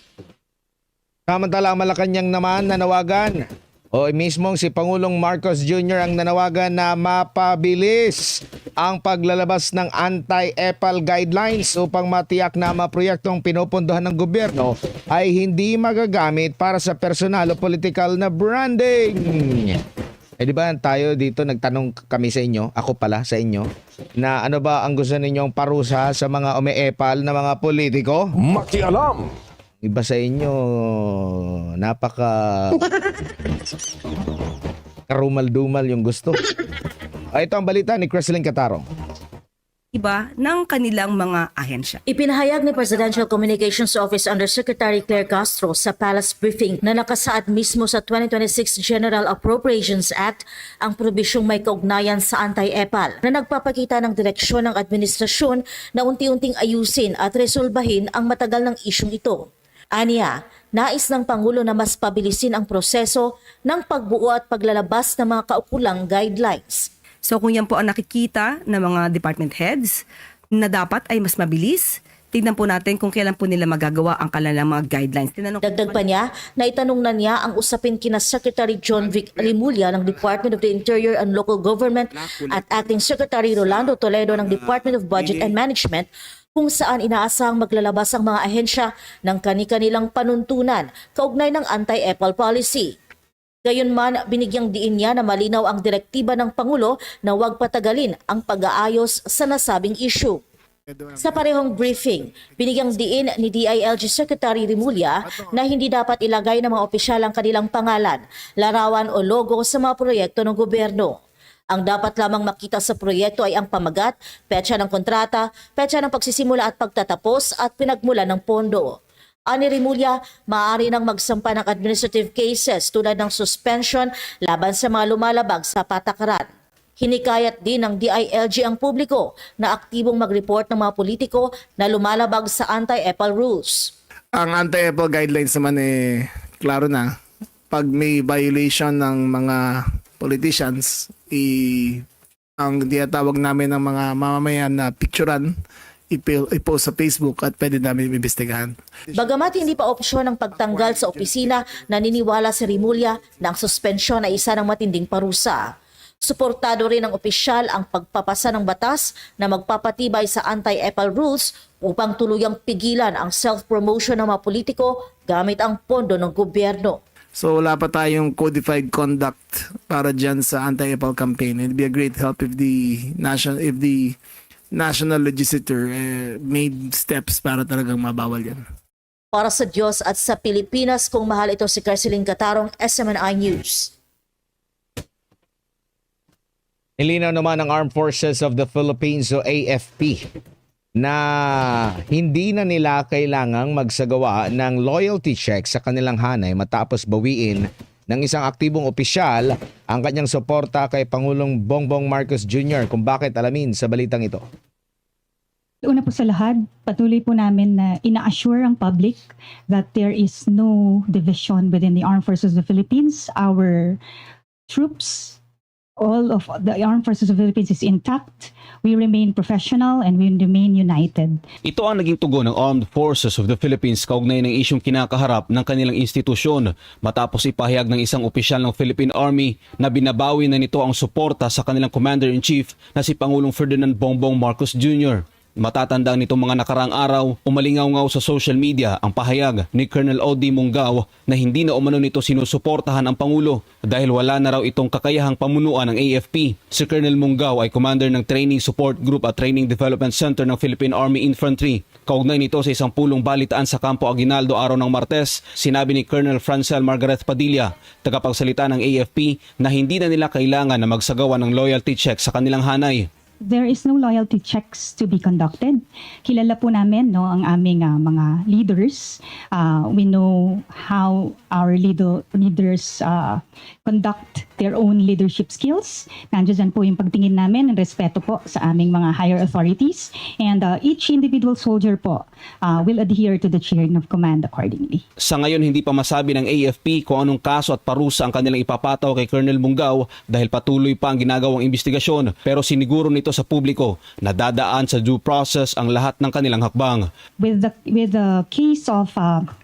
Samantala, Malacanang naman nanawagan o mismong si Pangulong Marcos Jr. ang nanawagan na mapabilis ang paglalabas ng anti-EPAL guidelines upang matiyak na mga proyektong pinupunduhan ng gobyerno ay hindi magagamit para sa personal o political na branding. Eh di ba tayo dito nagtanong kami sa inyo, ako pala sa inyo, na ano ba ang gusto ninyong parusa sa mga ume-epal na mga politiko? Makialam! Iba sa inyo, napaka karumal-dumal yung gusto. Ito ang balita ni Creslin Catarong. Iba ng kanilang mga ahensya. Ipinahayag ni Presidential Communications Office Undersecretary Claire Castro sa Palace briefing na nakasaad mismo sa 2026 General Appropriations Act ang probisyong may kaugnayan sa anti-EPAL na nagpapakita ng direksyon ng administrasyon na unti-unting ayusin at resolbahin ang matagal ng isyong ito. Aniya, nais ng Pangulo na mas pabilisin ang proseso ng pagbuo at paglalabas ng mga kaukulang guidelines. So kung yan po ang nakikita ng mga department heads na dapat ay mas mabilis, tignan po natin kung kailan po nila magagawa ang kanilang mga guidelines. Dagdag pa niya na itanong na niya ang usapin kina Secretary John Vic Rimulya ng Department of the Interior and Local Government at Acting Secretary Rolando Toledo ng Department of Budget and Management kung saan inaasahang maglalabas ang mga ahensya ng kani-kanilang panuntunan kaugnay ng anti-EPAL policy. Gayunman, binigyang diin niya na malinaw ang direktiba ng Pangulo na huwag patagalin ang pag-aayos sa nasabing issue. Sa parehong briefing, binigyang diin ni DILG Secretary Rimulya na hindi dapat ilagay ng mga opisyal ang kanilang pangalan, larawan o logo sa mga proyekto ng gobyerno. Ang dapat lamang makita sa proyekto ay ang pamagat, petsa ng kontrata, petsa ng pagsisimula at pagtatapos at pinagmulan ng pondo. Ani Rimulya, maaari nang magsampa ng administrative cases tulad ng suspension laban sa mga lumalabag sa patakaran. Hinikayat din ng DILG ang publiko na aktibong mag-report ng mga politiko na lumalabag sa anti-EPAL rules. Ang anti-EPAL guidelines naman klaro na. Pag may violation ng mga politicians, ang tinatawag namin ng mga mamamayan na picturean, i-post sa Facebook at pwede namin imbestigahan. Bagamat hindi pa opsyon ang pagtanggal sa opisina, naniniwala si Rimulya na ang suspensyon ay isa ng matinding parusa. Suportado rin ng opisyal ang pagpapasa ng batas na magpapatibay sa anti-EPAL rules upang tuluyang pigilan ang self-promotion ng mga politiko gamit ang pondo ng gobyerno. So wala pa tayong codified conduct para dyan sa anti-EPAL campaign. It'd be a great help if the national legislature made steps para talagang mabawal yan. Para sa Diyos at sa Pilipinas, kung mahal ito si Kersilin Catarong, SMNI News. Nilinaw naman ng Armed Forces of the Philippines o AFP na hindi na nila kailangang magsagawa ng loyalty check sa kanilang hanay matapos bawiin ng isang aktibong opisyal ang kanyang suporta kay Pangulong Bongbong Marcos Jr. Kung bakit, alamin sa balitang ito. Una po sa lahat, patuloy po namin na ina-assure ang public that there is no division within the Armed Forces of the Philippines. Our troops, all of the Armed Forces of the Philippines is intact. We remain professional and we remain united. Ito ang naging tugon ng Armed Forces of the Philippines kaugnay ng isyong kinakaharap ng kanilang institusyon matapos ipahayag ng isang opisyal ng Philippine Army na binabawi na nito ang suporta sa kanilang Commander-in-Chief na si Pangulong Ferdinand Bongbong Marcos Jr. Matatandaan nitong mga nakaraang araw, umalingaw-ngaw sa social media ang pahayag ni Colonel O.D. Munggao na hindi na umano nito sinusuportahan ang Pangulo dahil wala na raw itong kakayahang pamunuan ng AFP. Si Colonel Munggao ay commander ng Training Support Group at Training Development Center ng Philippine Army Infantry. Kaugnay nito sa isang pulong balitaan sa Campo Aguinaldo araw ng Martes, sinabi ni Colonel Francel Margaret Padilla, tagapagsalita ng AFP, na hindi na nila kailangan na magsagawa ng loyalty check sa kanilang hanay. There is no loyalty checks to be conducted. Kilala po namin ang aming mga leaders. We know how our leaders conduct their own leadership skills. Nandiyan po yung pagtingin namin, respeto po sa aming mga higher authorities. And each individual soldier po will adhere to the chain of command accordingly. Sa ngayon, hindi pa masabi ng AFP kung anong kaso at parusa ang kanilang ipapataw kay Colonel Munggao dahil patuloy pa ang ginagawang investigasyon, pero siniguro nito sa publiko na dadaan sa due process ang lahat ng kanilang hakbang. With the case of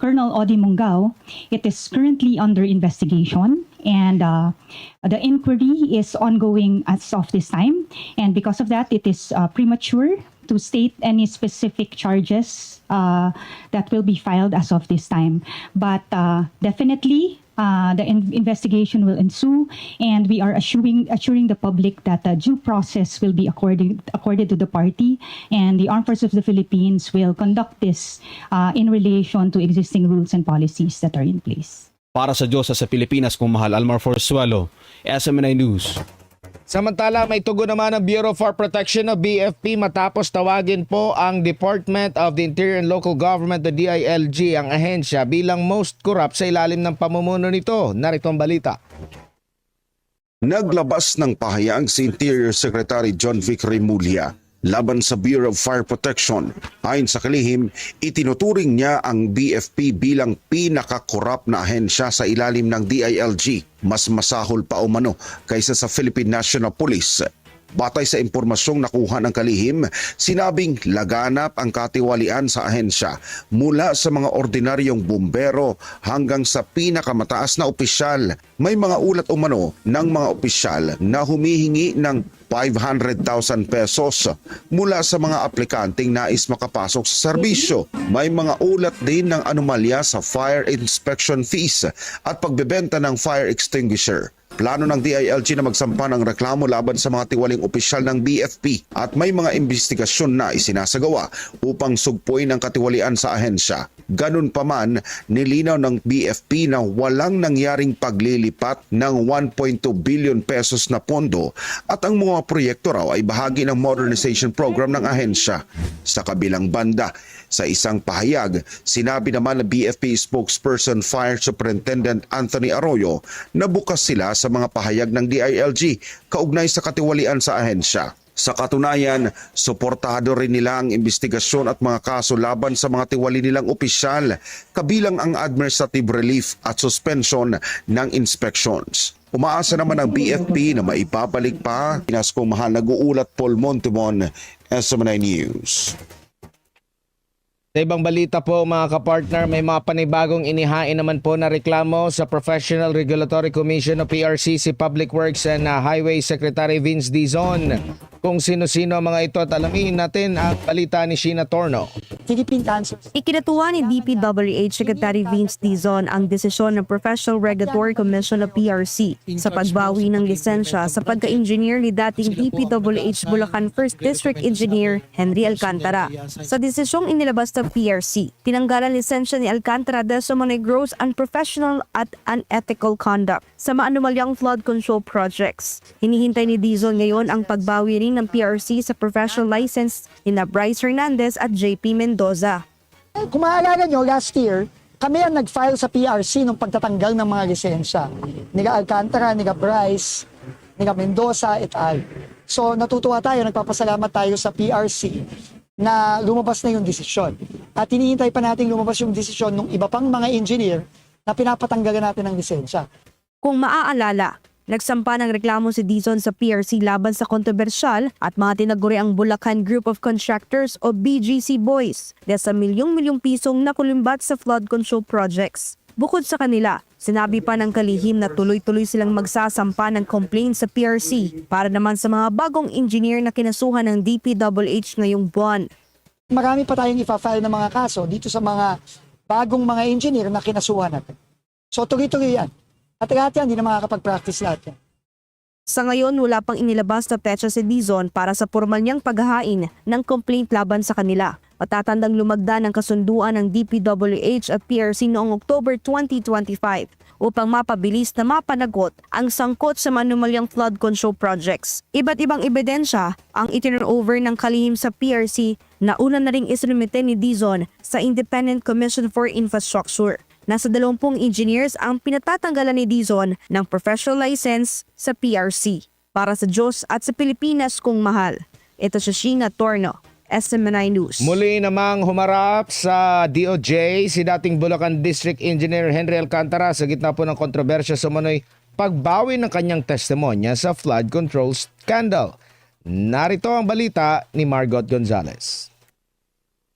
Colonel O.D. Munggao, it is currently under investigation. And the inquiry is ongoing as of this time. And because of that, it is premature to state any specific charges that will be filed as of this time. But definitely, the investigation will ensue, and we are assuring the public that due process will be accorded to the party, and the Armed Forces of the Philippines will conduct this in relation to existing rules and policies that are in place. Para sa Diyos at sa Pilipinas, kung mahal, Almar Forzuelo, SMNI News. Samantala, may tugon naman ng Bureau for Protection of BFP matapos tawagin po ang Department of the Interior and Local Government, the DILG, ang ahensya bilang most corrupt sa ilalim ng pamumuno nito. Narito ang balita. Naglabas ng pahayag si Interior Secretary John Vic Remulla laban sa Bureau of Fire Protection. Ayon sa kalihim, itinuturing niya ang BFP bilang pinaka-korap na ahensya sa ilalim ng DILG. Mas masahol pa umano kaysa sa Philippine National Police. Batay sa impormasyong nakuha ng kalihim, sinabing laganap ang katiwalian sa ahensya mula sa mga ordinaryong bumbero hanggang sa pinakamataas na opisyal. May mga ulat umano ng mga opisyal na humihingi ng 500,000 pesos mula sa mga aplikanteng nais makapasok sa serbisyo. May mga ulat din ng anomalya sa fire inspection fees at pagbebenta ng fire extinguisher. Plano ng DILG na magsampa ng reklamo laban sa mga tiwaling opisyal ng BFP at may mga investigasyon na isinasagawa upang sugpuin ang katiwalian sa ahensya. Ganun pa man, nilinaw ng BFP na walang nangyaring paglilipat ng 1.2 billion pesos na pondo at ang mga proyekto raw ay bahagi ng modernization program ng ahensya. Sa kabilang banda, sa isang pahayag, sinabi naman na BFP spokesperson Fire Superintendent Anthony Arroyo na bukas sila sa mga pahayag ng DILG kaugnay sa katiwalian sa ahensya. Sa katunayan, suportado rin nila ang investigasyon at mga kaso laban sa mga tiwali nilang opisyal, kabilang ang administrative relief at suspension ng inspections. Umaasa naman ang BFP na maibabalik pa. Pinas kong mahal, nag-uulat Paul Montemon, SMNI News. Sa ibang balita po mga kapartner, may mga panibagong inihain naman po na reklamo sa Professional Regulatory Commission o PRCC Public Works and Highway Secretary Vince Dizon. Kung sino-sino ang mga ito at alamin natin ang balita ni Sheena Torno. Philippine Cancer. Ikinatuwa ni DPWH Secretary Vince Dizon ang desisyon ng Professional Regulatory Commission o PRC sa pagbawi ng lisensya sa pagka-engineer ni dating DPWH Bulacan 1st District Engineer Henry Alcantara. Sa desisyong inilabas ng PRC, tinanggalan lisensya ni Alcantara dahil sa mga gross unprofessional at unethical conduct sa maanumalyang flood control projects. Hinihintay ni Dizon ngayon ang pagbawi rin ng PRC sa professional license ni Bryce Hernandez at JP Mendoza. Kung maalala nyo, last year, kami ang nag-file sa PRC ng pagtatanggal ng mga lisensya. Niga Alcantara, niga Bryce, niga Mendoza, et al. So natutuwa tayo, nagpapasalamat tayo sa PRC na lumabas na yung desisyon. At hinihintay pa natin lumabas yung desisyon ng iba pang mga engineer na pinapatanggalan natin ng lisensya. Kung maaalala, nagsampa ng reklamo si Dizon sa PRC laban sa kontrobersyal at mga tinaguri ang Bulacan Group of Contractors o BGC Boys dahil sa milyong-milyong pisong nakulimbat sa flood control projects. Bukod sa kanila, sinabi pa ng kalihim na tuloy-tuloy silang magsasampa ng complaint sa PRC para naman sa mga bagong engineer na kinasuhan ng DPWH ngayong buwan. Marami pa tayong ipa-file ng mga kaso dito sa mga bagong mga engineer na kinasuhan natin. So tuloy-tuloy yan. At lahat yan, hindi na makakapag-practice lahat yan. Sa ngayon, wala pang inilabas na petsa si Dizon para sa formal niyang paghahain ng complaint laban sa kanila. Matatandang lumagda ng kasunduan ng DPWH at PRC noong October 2025 upang mapabilis na mapanagot ang sangkot sa manumalyang flood control projects. Iba't ibang ebidensya ang itinurnover ng kalihim sa PRC na una na ring isinumite ni Dizon sa Independent Commission for Infrastructure. Nasa 20 engineers ang pinatatanggalan ni Dizon ng professional license sa PRC. Para sa Diyos at sa Pilipinas kung mahal. Ito si Sheena Torno, SMNI News. Muli namang humarap sa DOJ si dating Bulacan District Engineer Henry Alcantara sa gitna po ng kontrobersya sa umano'y pagbawi ng kanyang testimonya sa flood control scandal. Narito ang balita ni Margot Gonzalez.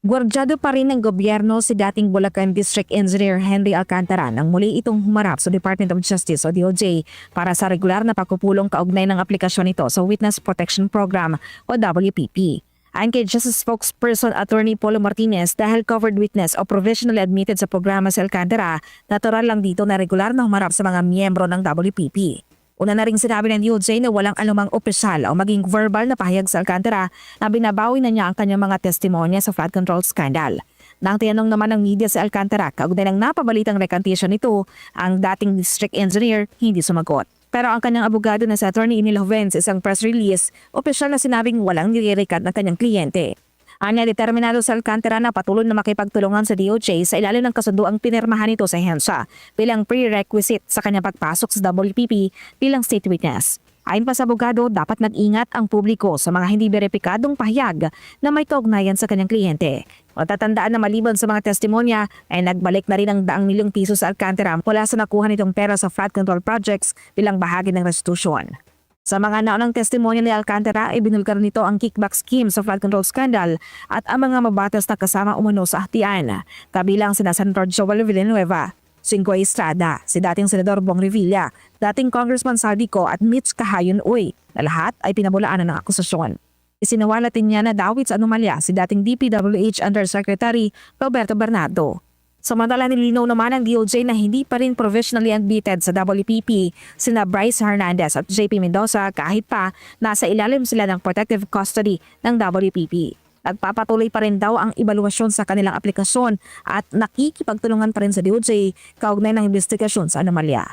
Gwardyado pa rin ng gobyerno si dating Bulacan District Engineer Henry Alcantara nang muli itong humarap sa Department of Justice o DOJ para sa regular na pagpupulong kaugnay ng aplikasyon nito sa Witness Protection Program o WPP. Ayon kay Justice Spokesperson Attorney Polo Martinez, dahil covered witness o provisionally admitted sa programa si Alcantara, natural lang dito na regular na humarap sa mga miyembro ng WPP. Una na rin sinabi ng DOJ na walang anumang opisyal o maging verbal na pahayag sa Alcantara na binabawi na niya ang kanyang mga testimonya sa flood control scandal. Nang tinanong naman ng media si Alcantara kaugnay ng napabalitang recantation nito, ang dating district engineer hindi sumagot. Pero ang kanyang abogado na si Attorney Enil Joven sa isang press release, opisyal na sinabing walang nire-record ng kanyang kliyente. Anya, determinado sa Alcantara na patuloy na makipagtulungan sa DOJ sa ilalim ng kasunduang pinirmahan nito sa hensya bilang prerequisite sa kanyang pagpasok sa WPP bilang state witness. Ayon pa sa abogado, dapat nag-ingat ang publiko sa mga hindi beripikadong pahayag na may kaugnayan sa kanyang kliyente. Matatandaan na maliban sa mga testimonya ay nagbalik na rin ang daang milyong piso sa Alcantara mula sa nakuha nitong pera sa flood control projects bilang bahagi ng restitution. Sa mga naunang testimonya ni Alcantara ay binulgar nito ang kickback scheme sa flood control scandal at ang mga mabatas na kasama umano sa hatian, kabilang sina Senator Joel Villanueva, Singgoy Estrada, si dating Senador Bong Revilla, dating Congressman Saldico at Mitch Kahayon Uy, na lahat ay pinabulaanan ng akusasyon. Isinawala din niya na dawit sa anomalya si dating DPWH Undersecretary Roberto Bernardo. Samantala nilinaw naman ng DOJ na hindi pa rin provisionally admitted sa WPP sina Bryce Hernandez at JP Mendoza kahit pa nasa ilalim sila ng protective custody ng WPP. Nagpapatuloy pa rin daw ang ebaluasyon sa kanilang aplikasyon at nakikipagtulungan pa rin sa DOJ kaugnay ng investigasyon sa anomalya.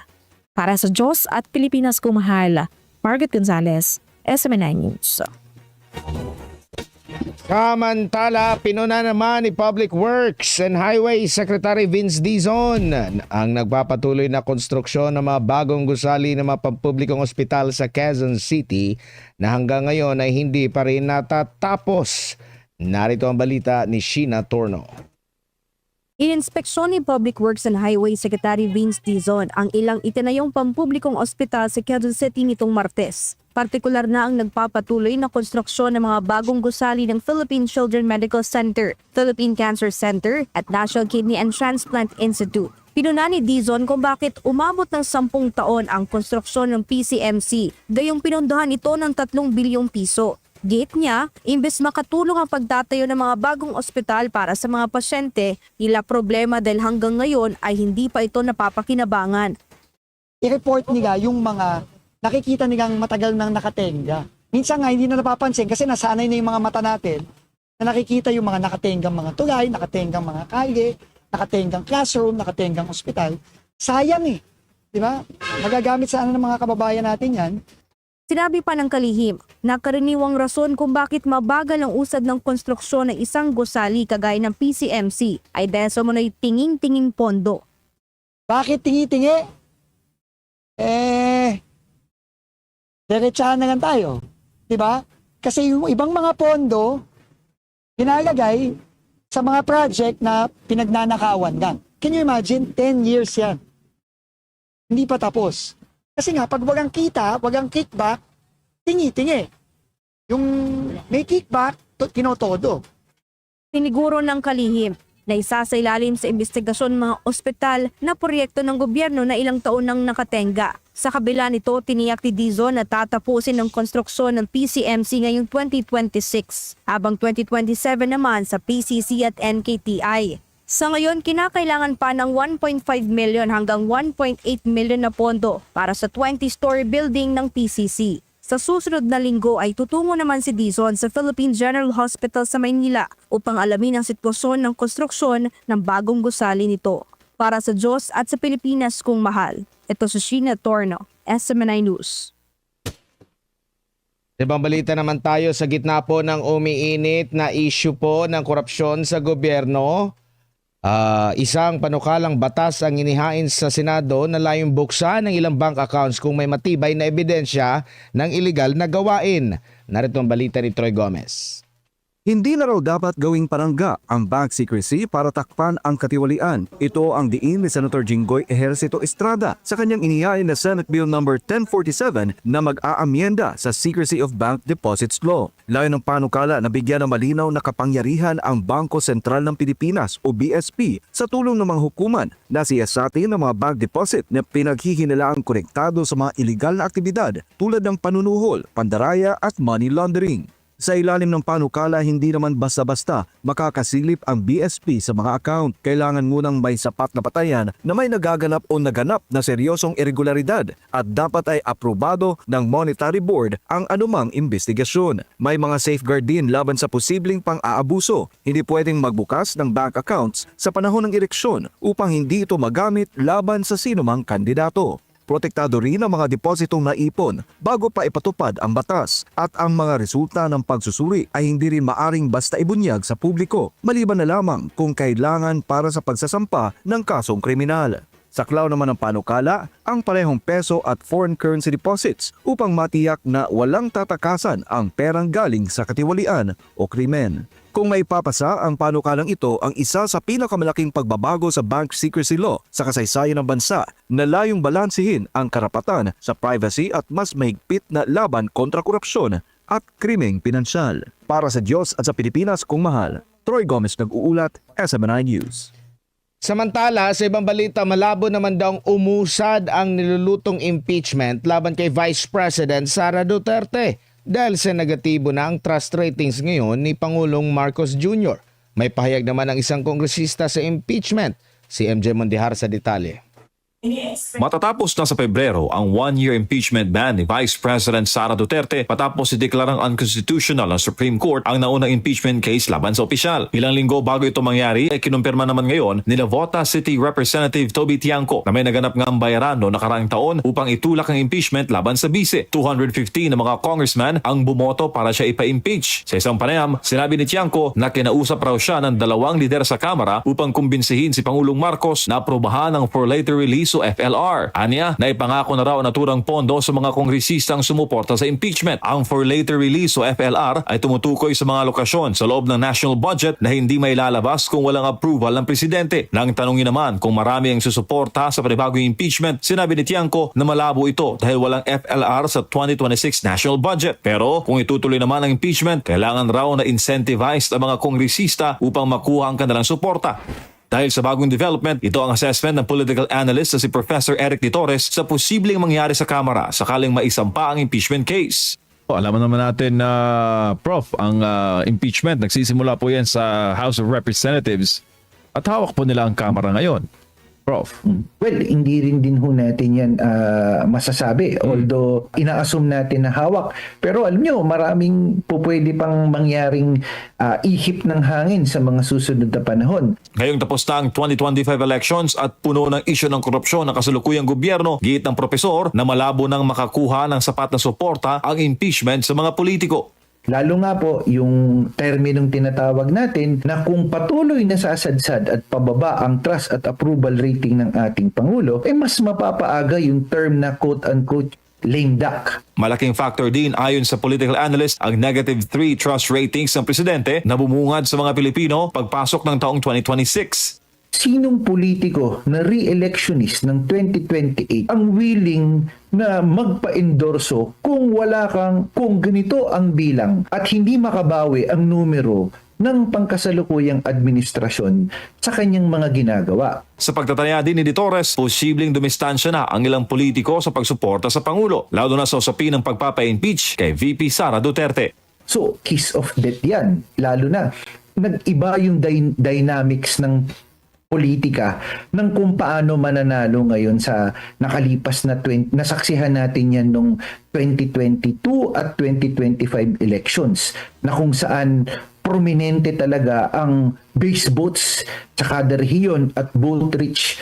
Para sa Diyos at Pilipinas kung mahal, Margaret Gonzalez, SMNI News. Samantala, pinuna naman ni Public Works and Highway Secretary Vince Dizon ang nagpapatuloy na konstruksyon ng mga bagong gusali ng mga pampublikong ospital sa Quezon City na hanggang ngayon ay hindi pa rin natatapos. Narito ang balita ni Sheena Torno. Ininspeksyon ni Public Works and Highway Secretary Vince Dizon ang ilang itinayong pampublikong ospital sa Quezon City nitong Martes. Partikular na ang nagpapatuloy na konstruksyon ng mga bagong gusali ng Philippine Children Medical Center, Philippine Cancer Center at National Kidney and Transplant Institute. Pinuna ni Dizon kung bakit umabot ng 10 taon ang konstruksyon ng PCMC, gayong pinundahan ito ng 3 bilyong piso. Gate niya, imbes makatulong ang pagtatayo ng mga bagong ospital para sa mga pasyente, tila problema dahil hanggang ngayon ay hindi pa ito napapakinabangan. I-report nila yung mga nakikita nilang matagal nang nakatenga. Minsan nga hindi na napapansin kasi nasanay na yung mga mata natin na nakikita yung mga nakatenggang mga tulay, nakatenggang mga kalye, nakatenggang classroom, nakatenggang ospital. Sayang eh. Di ba? Magagamit sana ng mga kababayan natin yan. Sinabi pa ng kalihim na karaniwang rason kung bakit mabagal ang usad ng konstruksyon ng isang gusali kagaya ng PCMC ay dahil sa muna'y tinging-tinging pondo. Bakit tingi-tingi? Diretsahan na lang tayo. Di ba? Kasi yung ibang mga pondo, ginalagay sa mga project na pinagnanakawan lang. Can you imagine? 10 years yan. Hindi pa tapos. Kasi nga, pag walang kita, walang kickback, tingi-tingi. Yung may kickback, tinotodo. Tiniguro ng kalihim na isa sa ilalim sa investigasyon mga ospital na proyekto ng gobyerno na ilang taon nang nakatenga. Sa kabila nito, tiniyak ni Dizon na tatapusin ang konstruksyon ng PCMC ngayong 2026, habang 2027 naman sa PCC at NKTI. Sa ngayon, kinakailangan pa ng 1.5 million hanggang 1.8 million na pondo para sa 20-story building ng PCC. Sa susunod na linggo ay tutungo naman si Dizon sa Philippine General Hospital sa Maynila upang alamin ang sitwasyon ng konstruksyon ng bagong gusali nito. Para sa Diyos at sa Pilipinas kung mahal. Ito si Sheena Torno, SMNI News. Ibang balita naman tayo sa gitna po ng umiinit na issue po ng korupsyon sa gobyerno. Isang panukalang batas ang inihain sa Senado na layong buksan ng ilang bank accounts kung may matibay na ebidensya ng iligal na gawain. Narito ang balita ni Troy Gomez. Hindi na raw dapat gawing parangga ang bank secrecy para takpan ang katiwalian. Ito ang diin ni Senator Jinggoy Ejercito Estrada sa kanyang inihain na Senate Bill No. 1047 na mag-aamyenda sa Secrecy of Bank Deposits Law. Layo ng panukala na bigyan ng malinaw na kapangyarihan ang Bangko Sentral ng Pilipinas o BSP sa tulong ng mga hukuman na siyasatin ng mga bank deposit na pinaghihinalaang konektado sa mga iligal na aktibidad tulad ng panunuhol, pandaraya at money laundering. Sa ilalim ng panukala, hindi naman basta-basta makakasilip ang BSP sa mga account. Kailangan munang may sapat na patayan na may nagaganap o naganap na seryosong irregularidad at dapat ay aprobado ng Monetary Board ang anumang investigasyon. May mga safeguard din laban sa posibleng pang-aabuso. Hindi pwedeng magbukas ng bank accounts sa panahon ng eleksyon upang hindi ito magamit laban sa sinumang kandidato. Protektado rin ang mga depositong naipon bago pa ipatupad ang batas at ang mga resulta ng pagsusuri ay hindi rin maaring basta ibunyag sa publiko maliban na lamang kung kailangan para sa pagsasampa ng kasong kriminal. Saklaw naman ng panukala ang parehong peso at foreign currency deposits upang matiyak na walang tatakasan ang perang galing sa katiwalian o krimen. Kung may papasa ang panukalang ito ang isa sa pinakamalaking pagbabago sa bank secrecy law sa kasaysayan ng bansa na layong balansihin ang karapatan sa privacy at mas mahigpit na laban kontra korupsyon at krimeng pinansyal. Para sa Diyos at sa Pilipinas kung mahal, Troy Gomez nag-uulat, SMNI News. Samantala, sa ibang balita, malabo naman daw umusad ang nilulutong impeachment laban kay Vice President Sara Duterte dahil sa negatibo na ang trust ratings ngayon ni Pangulong Marcos Jr. May pahayag naman ang isang kongresista sa impeachment, si MJ Mondihar sa detalye. Matatapos na sa Pebrero ang one-year impeachment ban ni Vice President Sara Duterte patapos ideklarang unconstitutional ng Supreme Court ang naunang impeachment case laban sa opisyal. Ilang linggo bago ito mangyari ay kinumpirma naman ngayon ni Navota City Representative Toby Tiangco na may naganap nga ang bayaran noong nakaraang taon upang itulak ang impeachment laban sa bise. 215 na mga congressman ang bumoto para siya ipa-impeach. Sa isang panayam, sinabi ni Tiangco na kinausap raw siya ng dalawang lider sa Kamara upang kumbinsihin si Pangulong Marcos na aprobahan ang for later release Release o FLR. Anya, naipangako na raw ang naturang pondo sa mga kongresistang sumuporta sa impeachment. Ang For Later Release o FLR ay tumutukoy sa mga lokasyon sa loob ng national budget na hindi may lalabas kung walang approval ng presidente. Nang tanungin naman kung marami ang susuporta sa panibagong impeachment, sinabi ni Tiangco na malabo ito dahil walang FLR sa 2026 national budget. Pero kung itutuloy naman ang impeachment, kailangan raw na incentivized ang mga kongresista upang makuha ang kanilang suporta. Dahil sa bagong development, ito ang assessment ng political analyst na si Professor Eric De Torres sa posibleng mangyari sa Kamara sakaling maisampa ang impeachment case. Alam naman natin na Prof, ang impeachment nagsisimula po yan sa House of Representatives at hawak po nila ang Kamara ngayon. Prof. Well, hindi rin din ho natin yan masasabi. Although, ina-assume natin na hawak. Pero alam nyo, maraming po pwede pang mangyaring ihip ng hangin sa mga susunod na panahon. Ngayong tapos na ang 2025 elections at puno ng isyu ng korupsyon ng kasalukuyang gobyerno, giit ng propesor na malabo nang makakuha ng sapat na suporta ang impeachment sa mga politiko. Lalo nga po yung terminong tinatawag natin na kung patuloy na sasadsad at pababa ang trust at approval rating ng ating Pangulo, mas mapapaaga yung term na quote-unquote lame duck. Malaking factor din ayon sa political analyst ang -3 trust ratings ng presidente na bumungad sa mga Pilipino pagpasok ng taong 2026. Sinong politiko na re-electionist ng 2028 ang willing na magpa-endorso kung kung ganito ang bilang at hindi makabawi ang numero ng pangkasalukuyang administrasyon sa kanyang mga ginagawa? Sa pagtataya din ni De Torres, posibleng dumistansya na ang ilang politiko sa pagsuporta sa Pangulo, lalo na sa usapin ng pagpapa-impeach kay VP Sara Duterte. So, kiss of death yan. Lalo na, nag-iba yung dynamics ng politika ng kung paano mananalo ngayon sa nakalipas na nasaksihan natin yan nung 2022 at 2025 elections na kung saan prominente talaga ang base votes tsaka the rehiyon at vote-rich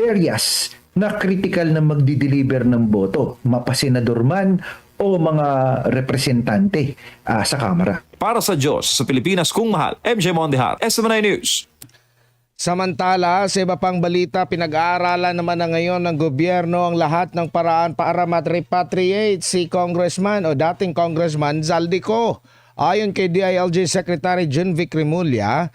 areas na critical na magdi-deliver ng boto, mapasenador man o mga representante sa Kamara. Para sa Diyos, sa Pilipinas kung mahal, MJ Mondihar, SMNI News. Samantala, sa iba pang balita, pinag-aaralan naman na ngayon ng gobyerno ang lahat ng paraan para mat-repatriate si Congressman o dating Congressman Zaldico. Ayon kay DILG Secretary John Vic Remulla,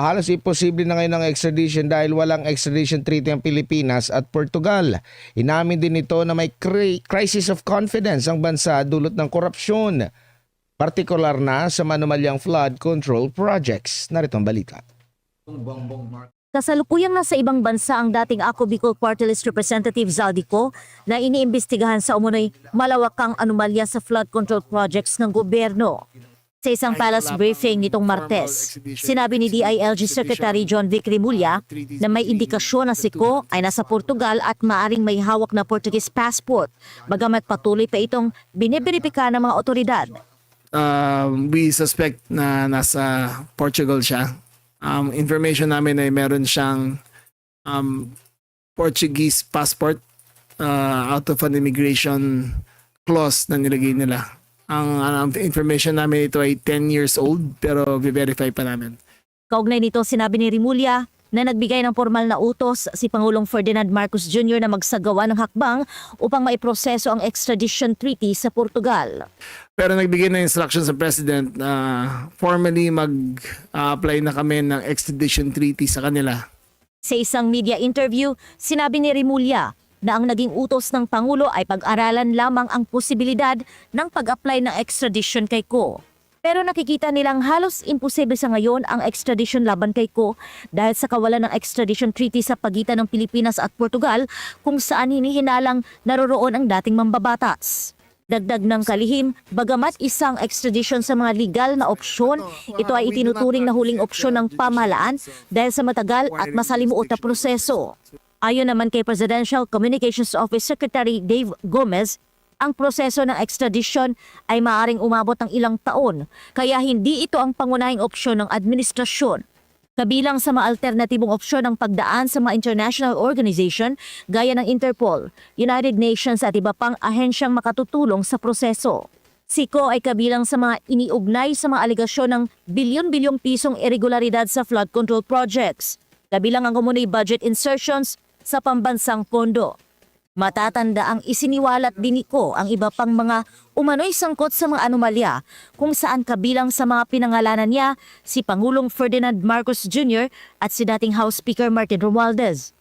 halos imposible na ngayon ang extradition dahil walang extradition treaty ang Pilipinas at Portugal. Inamin din ito na may crisis of confidence ang bansa dulot ng korupsyon, partikular na sa manumalyang flood control projects. Narito ang balita. Kasalukuyang nasa ibang bansa ang dating Ako Bicol Party List Representative Zaldico na iniimbestigahan sa umunoy malawakang anomalya sa flood control projects ng gobyerno. Sa isang palace briefing nitong Martes, sinabi ni DILG Secretary John Vic Remulla na may indikasyon na si Ko ay nasa Portugal at maaring may hawak na Portuguese passport, bagamat patuloy pa itong biniberipika ng mga otoridad. We suspect na nasa Portugal siya. Information namin ay meron siyang Portuguese passport out of an immigration clause na nilagay nila. Ang information namin ito ay 10 years old pero i-verify pa namin. Kaugnay nito sinabi ni Remulla na nagbigay ng formal na utos si Pangulong Ferdinand Marcos Jr. na magsagawa ng hakbang upang maiproseso ang extradition treaty sa Portugal. Pero nagbigay ng instruction sa President na formally mag-apply na kami ng extradition treaty sa kanila. Sa isang media interview, sinabi ni Remulla na ang naging utos ng Pangulo ay pag-aralan lamang ang posibilidad ng pag-apply ng extradition kay Ko. Pero nakikita nilang halos imposible sa ngayon ang extradition laban kay Ko dahil sa kawalan ng extradition treaty sa pagitan ng Pilipinas at Portugal kung saan hinihinalang naroroon ang dating mambabatas. Dagdag ng kalihim, bagamat isang extradition sa mga legal na opsyon, ito ay itinuturing na huling opsyon ng pamahalaan dahil sa matagal at masalimuot na proseso. Ayon naman kay Presidential Communications Office Secretary Dave Gomez, ang proseso ng extradition ay maaaring umabot ng ilang taon, kaya hindi ito ang pangunahing opsyon ng administrasyon. Kabilang sa mga alternatibong opsyon ang pagdaan sa mga international organization gaya ng Interpol, United Nations at iba pang ahensyang makatutulong sa proseso. Si Ko ay kabilang sa mga iniugnay sa mga alegasyon ng bilyon-bilyong pisong irregularidad sa flood control projects. Kabilang ang umunoy budget insertions, sa pambansang pondo. Matatanda ang isiniwalat din ni Ko ang iba pang mga umano'y sangkot sa mga anomalya kung saan kabilang sa mga pinangalanan niya si Pangulong Ferdinand Marcos Jr. at si dating House Speaker Martin Romualdez.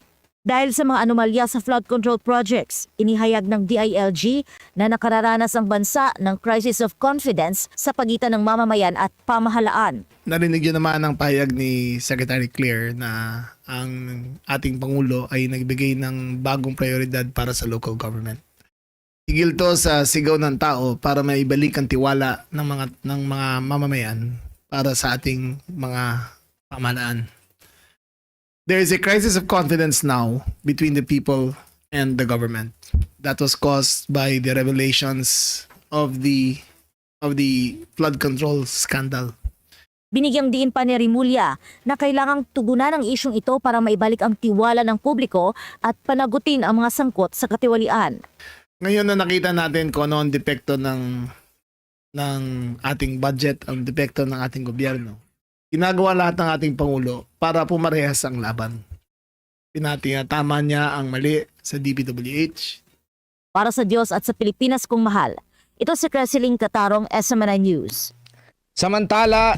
Dahil sa mga anomalya sa flood control projects, inihayag ng DILG na nakararanas ang bansa ng crisis of confidence sa pagitan ng mamamayan at pamahalaan. Narinig yun naman ang pahayag ni Secretary Claire na ang ating Pangulo ay nagbigay ng bagong prioridad para sa local government. Tigil to sa sigaw ng tao para maibalik ang tiwala ng mga mamamayan para sa ating mga pamahalaan. There is a crisis of confidence now between the people and the government. That was caused by the revelations of the flood control scandal. Binigyang diin pa ni Remulla na kailangang tugunan ang isyong ito para maibalik ang tiwala ng publiko at panagutin ang mga sangkot sa katiwalian. Ngayon na nakita natin kung ano ang depekto ng ating budget, ang depekto ng ating gobyerno, ginagawa lahat ng ating Pangulo para pumarehas ang laban. Tama niya ang mali sa DPWH. Para sa Diyos at sa Pilipinas kong mahal, ito si Creseling Catarong, SMNI News. Samantala,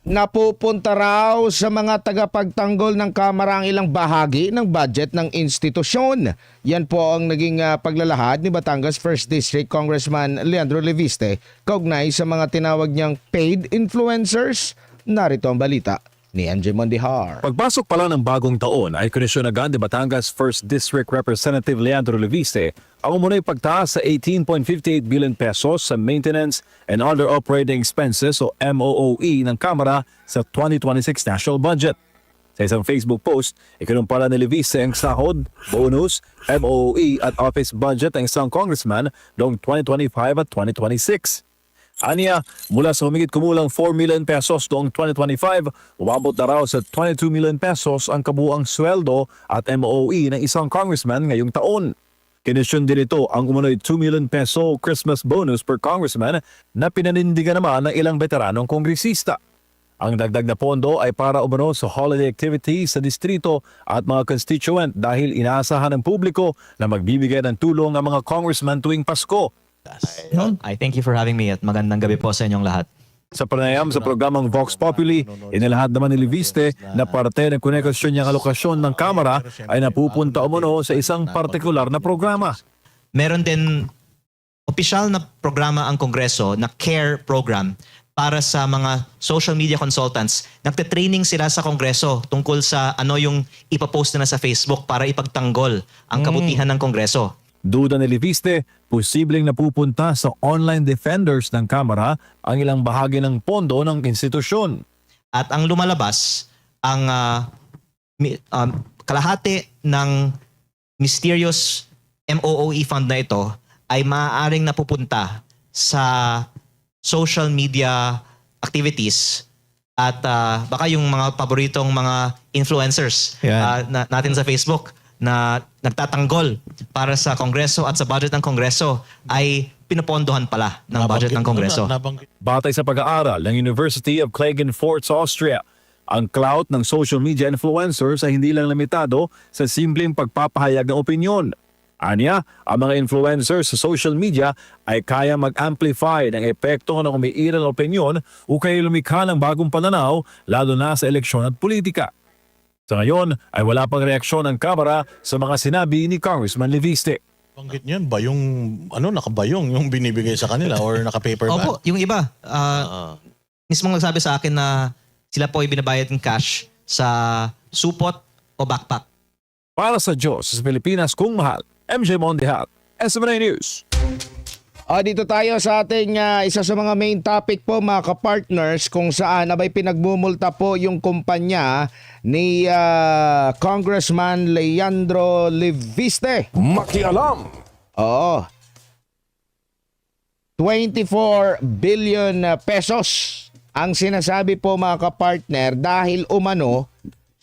napupunta raw sa mga tagapagtanggol ng Kamara ang ilang bahagi ng budget ng institusyon. Yan po ang naging paglalahad ni Batangas 1st District Congressman Leandro Leviste kaugnay sa mga tinawag niyang paid influencers. Narito ang balita ni MJ Mondihar. Pagpasok pa lang ng bagong taon ay komisyon agad ni Batangas 1st District Representative Leandro Leviste ang umunay pagtaas sa 18.58 billion pesos sa Maintenance and Other Operating Expenses o MOOE ng Kamara sa 2026 National Budget. Sa isang Facebook post, ikinumpara ni Leviste ang sahod, bonus, MOOE at office budget ng isang congressman noong 2025 at 2026. Aniya, mula sa humigit kumulang 4 million pesos noong 2025, umabot na raw sa 22 million pesos ang kabuang sweldo at MOE ng isang congressman ngayong taon. Kinisyon din ito ang umano'y 2 million peso Christmas bonus per congressman na pinanindigan naman ng ilang veteranong kongresista. Ang dagdag na pondo ay para umano sa holiday activities sa distrito at mga constituent dahil inaasahan ng publiko na magbibigay ng tulong ang mga congressman tuwing Pasko. I thank you for having me at magandang gabi po sa inyong lahat. Sa panayam sa programang Vox Populi, inilahad naman ni Leviste na parte ng koneksyon niyang alokasyon ng Kamara ay napupunta umano sa isang partikular na programa. Meron din opisyal na programa ang Kongreso na CARE program para sa mga social media consultants. Nagte-training sila sa Kongreso tungkol sa ano yung ipapost na sa Facebook para ipagtanggol ang kabutihan ng Kongreso. Duda ni Leviste, posibleng napupunta sa online defenders ng Kamara ang ilang bahagi ng pondo ng institusyon. At ang lumalabas, ang kalahati ng mysterious MOOE fund na ito ay maaaring napupunta sa social media activities at baka yung mga paboritong mga influencers natin sa Facebook na nagtatanggol para sa Kongreso at sa budget ng Kongreso ay pinupondohan pala ng budget ng Kongreso. Batay sa pag-aaral ng University of Klagenfurt sa Austria, ang clout ng social media influencers ay hindi lang limitado sa simpleng pagpapahayag ng opinyon. Anya, ang mga influencers sa social media ay kaya mag-amplify ng epekto ng umiiral opinyon o kaya lumikha ng bagong pananaw lalo na sa eleksyon at politika. Sa ngayon ay wala pang reaksyon ng Kamara sa mga sinabi ni Congressman Leviste. Banggit niyan ba yung nakabayong yung binibigay sa kanila or naka-paperback? Opo, yung iba. Mismong nagsabi sa akin na sila po ay binabayad ng cash sa supot o backpack. Para sa Diyos, sa Pilipinas kung mahal, MJ Mondihat, SMNI News. Dito tayo sa ating isa sa mga main topic po mga kapartners kung saan abay pinagmumulta po yung kumpanya ni Congressman Leandro Leviste. Makialam! Oo. 24 billion pesos ang sinasabi po mga kapartner dahil umano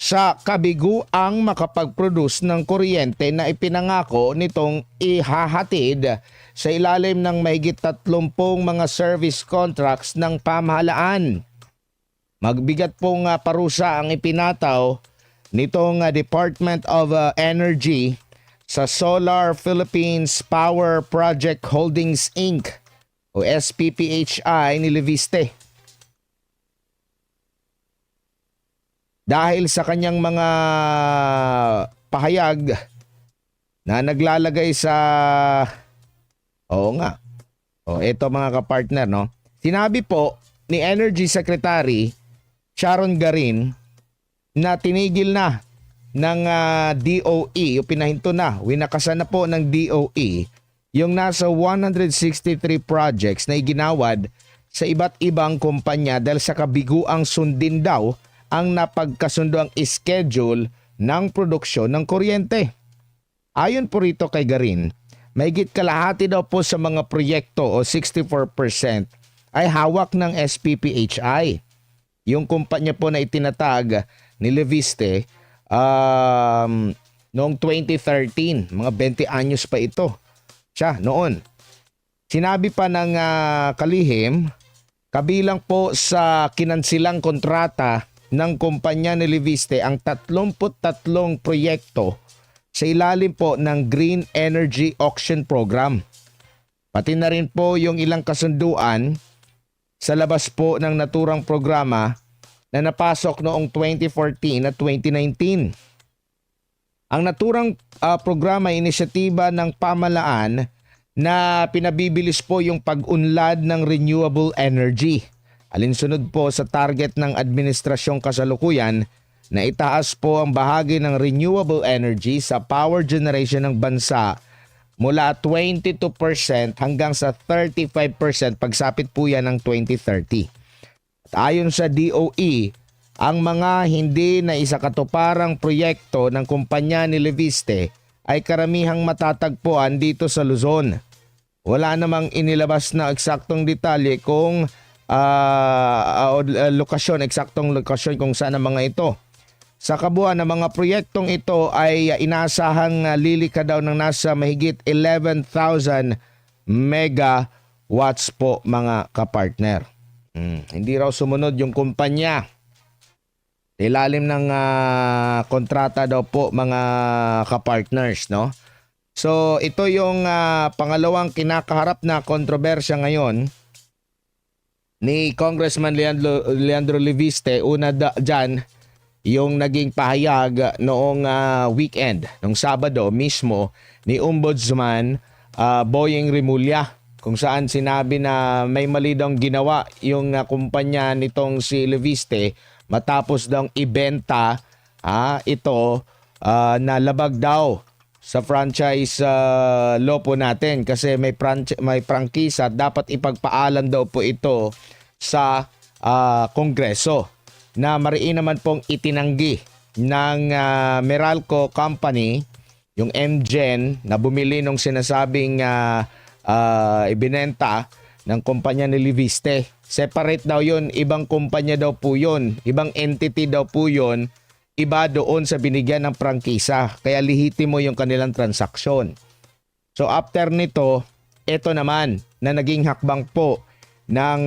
sa kabiguang makapag-produce ng kuryente na ipinangako nitong ihahatid sa ilalim ng mahigit 30 mga service contracts ng pamahalaan. Magbigat pong parusa ang ipinataw nitong Department of Energy sa Solar Philippines Power Project Holdings Inc. o SPPHI ni Leviste. Dahil sa kanyang mga pahayag na naglalagay sa ito mga kapartner, no? Sinabi po ni Energy Secretary Sharon Garin na tinigil na ng DOE o pinahinto na, winakasan na po ng DOE yung nasa 163 projects na iginawad sa iba't ibang kumpanya dahil sa kabiguang sundin daw ang napagkasundo ang schedule ng produksyon ng kuryente. Ayon po rito kay Garin, mahigit kalahati daw po sa mga proyekto o 64% ay hawak ng SPPHI. Yung kumpanya po na itinatag ni Leviste noong 2013, mga 20 anyos pa ito siya noon. Sinabi pa ng kalihim, kabilang po sa kinansilang kontrata ng kumpanya ni Leviste ang 33 proyekto sa ilalim po ng Green Energy Auction Program. Pati na rin po yung ilang kasunduan sa labas po ng naturang programa na napasok noong 2014 at 2019. Ang naturang programa ay inisyatiba ng pamalaan na pinabibilis po yung pag-unlad ng renewable energy. Alinsunod po sa target ng administrasyong kasalukuyan na itaas po ang bahagi ng renewable energy sa power generation ng bansa mula 22% hanggang sa 35% pagsapit po yan ng 2030. At ayon sa DOE, ang mga hindi na isakatuparang proyekto ng kumpanya ni Leviste ay karamihang matatagpuan dito sa Luzon. Wala namang inilabas na eksaktong detalye kung eksaktong lokasyon kung saan ang mga ito. Sa kabuuan ng mga proyektong ito ay inaasahang lilika daw ng nasa mahigit 11,000 megawatts po mga kapartner. Hindi raw sumunod yung kumpanya. Ilalim ng kontrata daw po mga kapartners, no? So ito yung pangalawang kinakaharap na kontrobersya ngayon ni Congressman Leandro Leviste. Una dyan, yung naging pahayag noong weekend, noong Sabado mismo ni Ombudsman Boyeng Rimulya, kung saan sinabi na may mali daw ginawa yung kumpanya nitong si Leviste matapos daw ibenta ito na labag daw sa franchise law po natin kasi may prangkisa, dapat ipagpaalam daw po ito sa Kongreso na mariin naman pong itinanggi ng Meralco Company, yung MGen na bumili nung sinasabing ibinenta ng kumpanya ni Leviste. Separate daw yun, ibang kumpanya daw po yun, ibang entity daw po yun, iba doon sa binigyan ng prangkisa. Kaya lihitimo yung kanilang transaksyon. So after nito, ito naman na naging hakbang po ng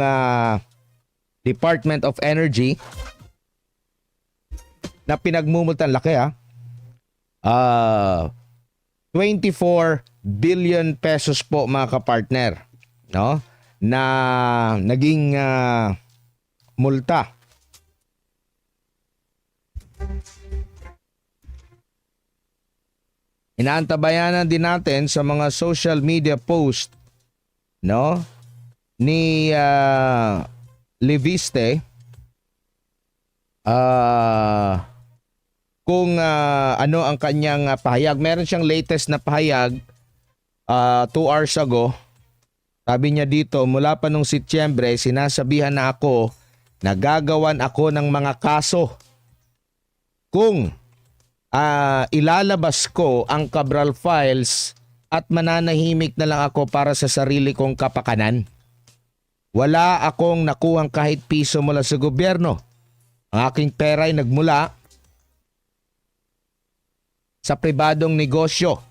Department of Energy na pinagmumultan, laki 24 billion pesos po mga kapartner, no? Na naging multa. Inaantabayanan din natin sa mga social media post, no, ni Leviste kung ano ang kanyang pahayag. Meron siyang latest na pahayag 2 hours ago. Sabi niya dito, mula pa nung Setyembre, sinasabihan na ako na gagawan ako ng mga kaso kung ilalabas ko ang Cabral Files at mananahimik na lang ako para sa sarili kong kapakanan. Wala akong nakuhang kahit piso mula sa gobyerno. Ang aking pera ay nagmula sa pribadong negosyo.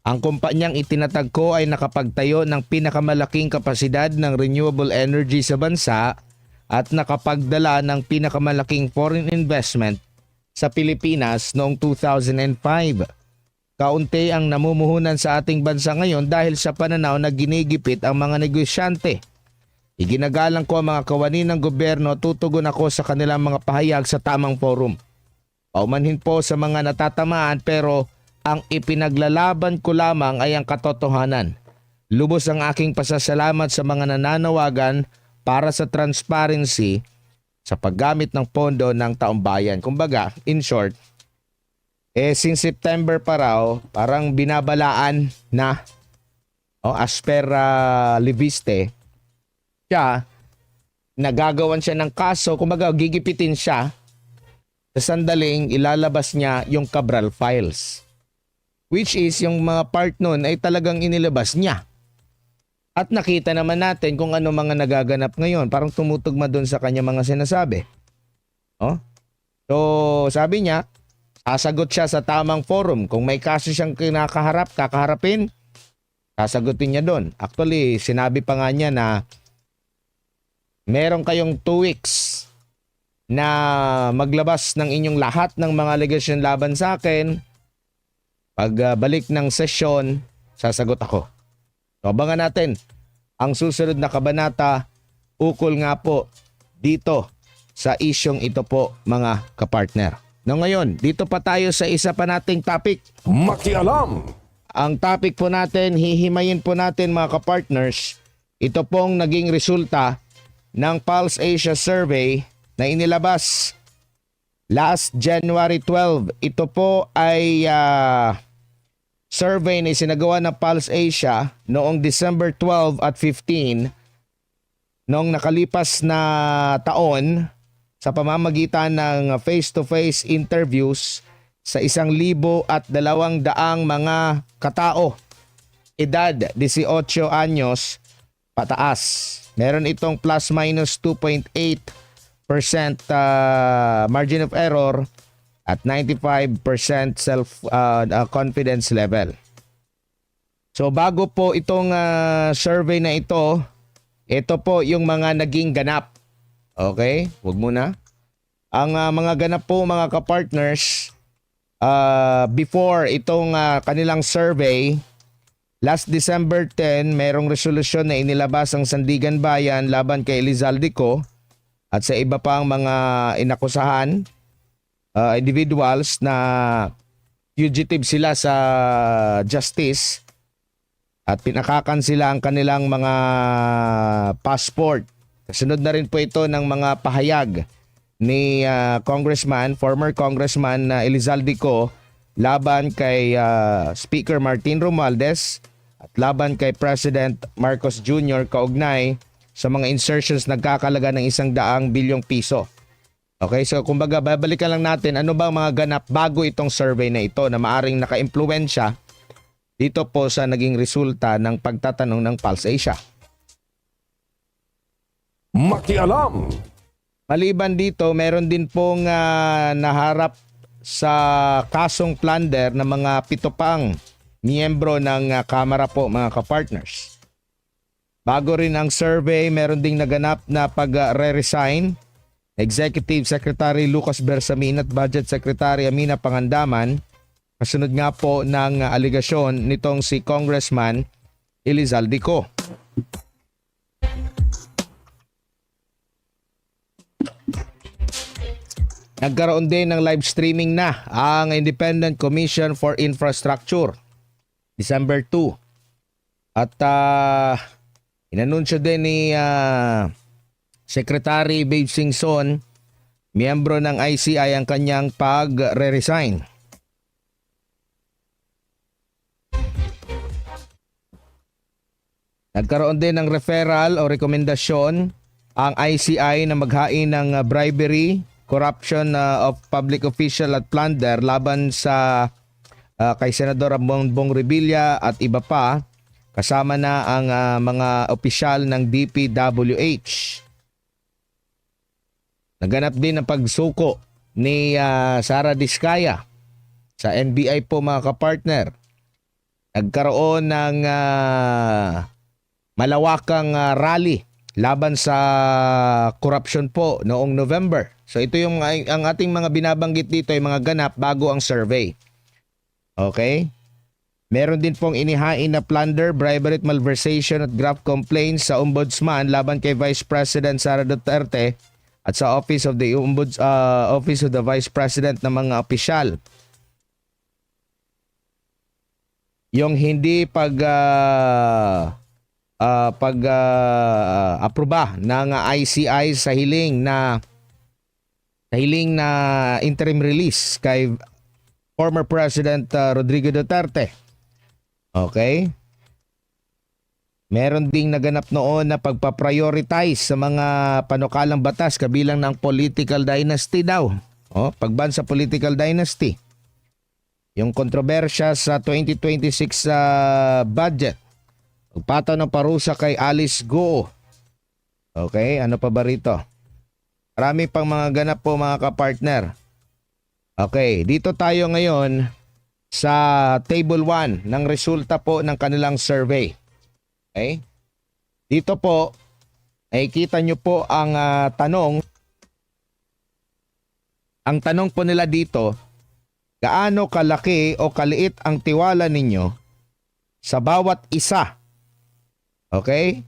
Ang kumpanyang itinatag ko ay nakapagtayo ng pinakamalaking kapasidad ng renewable energy sa bansa at nakapagdala ng pinakamalaking foreign investment sa Pilipinas noong 2005. Kaunti ang namumuhunan sa ating bansa ngayon dahil sa pananaw na ginigipit ang mga negosyante. Iginagalang ko ang mga kawani ng gobyerno, tutugon ako sa kanilang mga pahayag sa tamang forum. Paumanhin po sa mga natatamaan pero ang ipinaglalaban ko lamang ay ang katotohanan. Lubos ang aking pasasalamat sa mga nananawagan para sa transparency sa paggamit ng pondo ng taong bayan. Kumbaga, in short, since September pa raw, parang binabalaan na as per Leviste, siya, nagagawan siya ng kaso, kumbaga gigipitin siya, sa sandaling ilalabas niya yung Cabral files. Which is yung mga part nun ay talagang inilabas niya. At nakita naman natin kung ano mga nagaganap ngayon. Parang tumutugma dun sa kanya mga sinasabi. So sabi niya, sasagot siya sa tamang forum. Kung may kaso siyang kakaharapin, sasagutin niya doon. Actually, sinabi pa nga niya na meron kayong 2 weeks na maglabas ng inyong lahat ng mga allegation laban sa akin. Pagbalik ng sesyon, sasagot ako. So, abangan natin ang susunod na kabanata ukol nga po dito sa isyong ito po mga kapartner. No, ngayon, dito pa tayo sa isa pa nating topic. Makialam! Ang topic po natin, hihimayin po natin mga kapartners, ito pong naging resulta ng Pulse Asia Survey na inilabas last January 12. Ito po ay survey na isinagawa ng Pulse Asia noong December 12 at 15 noong nakalipas na taon sa pamamagitan ng face-to-face interviews sa 1,200 mga katao, edad 18 anyos pataas. Meron itong plus minus 2.8% margin of error at 95% self-confidence level. So bago po itong survey na ito po yung mga naging ganap. Okay? Huwag muna. Ang mga ganap po mga kapartners, before itong kanilang survey, last December 10, merong resolusyon na inilabas ang Sandigan Bayan laban kay Elizalde Co at sa iba pang mga inakusahan, individuals na fugitive sila sa justice at pinakakan sila ang kanilang mga passport. Kasunod na rin po ito ng mga pahayag ni former Congressman Elizalde Co laban kay Speaker Martin Romualdez at laban kay President Marcos Jr. kaugnay sa mga insertions nagkakalaga ng 100 bilyong piso. Okay, so kumbaga babalikan lang natin ano ba mga ganap bago itong survey na ito na maaring naka-impluwensya dito po sa naging resulta ng pagtatanong ng Pulse Asia. Makialam! Maliban dito, meron din pong naharap sa kasong plunder ng mga 7 pang miyembro ng Kamara po mga kapartners. Bago rin ang survey, meron ding naganap na pag-re-resign Executive Secretary Lucas Bersamin at Budget Secretary Amina Pangandaman kasunod nga po ng aligasyon nitong si Congressman Elizalde Co. Nagkaroon din ng live streaming na ang Independent Commission for Infrastructure December 2 at inanunsyo din ni Secretary Babe Singson, miyembro ng ICI, ang kanyang pag-re-resign. Nagkaroon din ng referral o rekomendasyon ang ICI na maghain ng bribery, corruption of public official at plunder laban sa kay Senador Bongbong Revilla at iba pa, kasama na ang mga opisyal ng DPWH. Naganap din ang pagsuko ni Sara Diskaya sa NBI po mga kapartner. Nagkaroon ng malawakang rally laban sa korupsyon po noong November. So ito yung ang ating mga binabanggit dito ay mga ganap bago ang survey. Okay? Meron din pong inihain na plunder, bribery at malversation at graft complaints sa Ombudsman laban kay Vice President Sara Duterte at sa Office of the Vice President ng mga opisyal. Yung hindi aproba ng ICI sa hiling na interim release kay former President Rodrigo Duterte. Okay? Meron ding naganap noon na pagpaprioritize sa mga panukalang batas kabilang ng political dynasty daw. Pagban sa political dynasty. Yung kontrobersya sa 2026 budget. Pagpataw ng parusa kay Alice Go. Okay, ano pa ba rito? Marami pang mga ganap po mga kapartner. Okay, dito tayo ngayon sa table 1 ng resulta po ng kanilang survey. Okay? Dito po, ay kita nyo po ang tanong. Ang tanong po nila dito, gaano kalaki o kaliit ang tiwala ninyo sa bawat isa? Okay?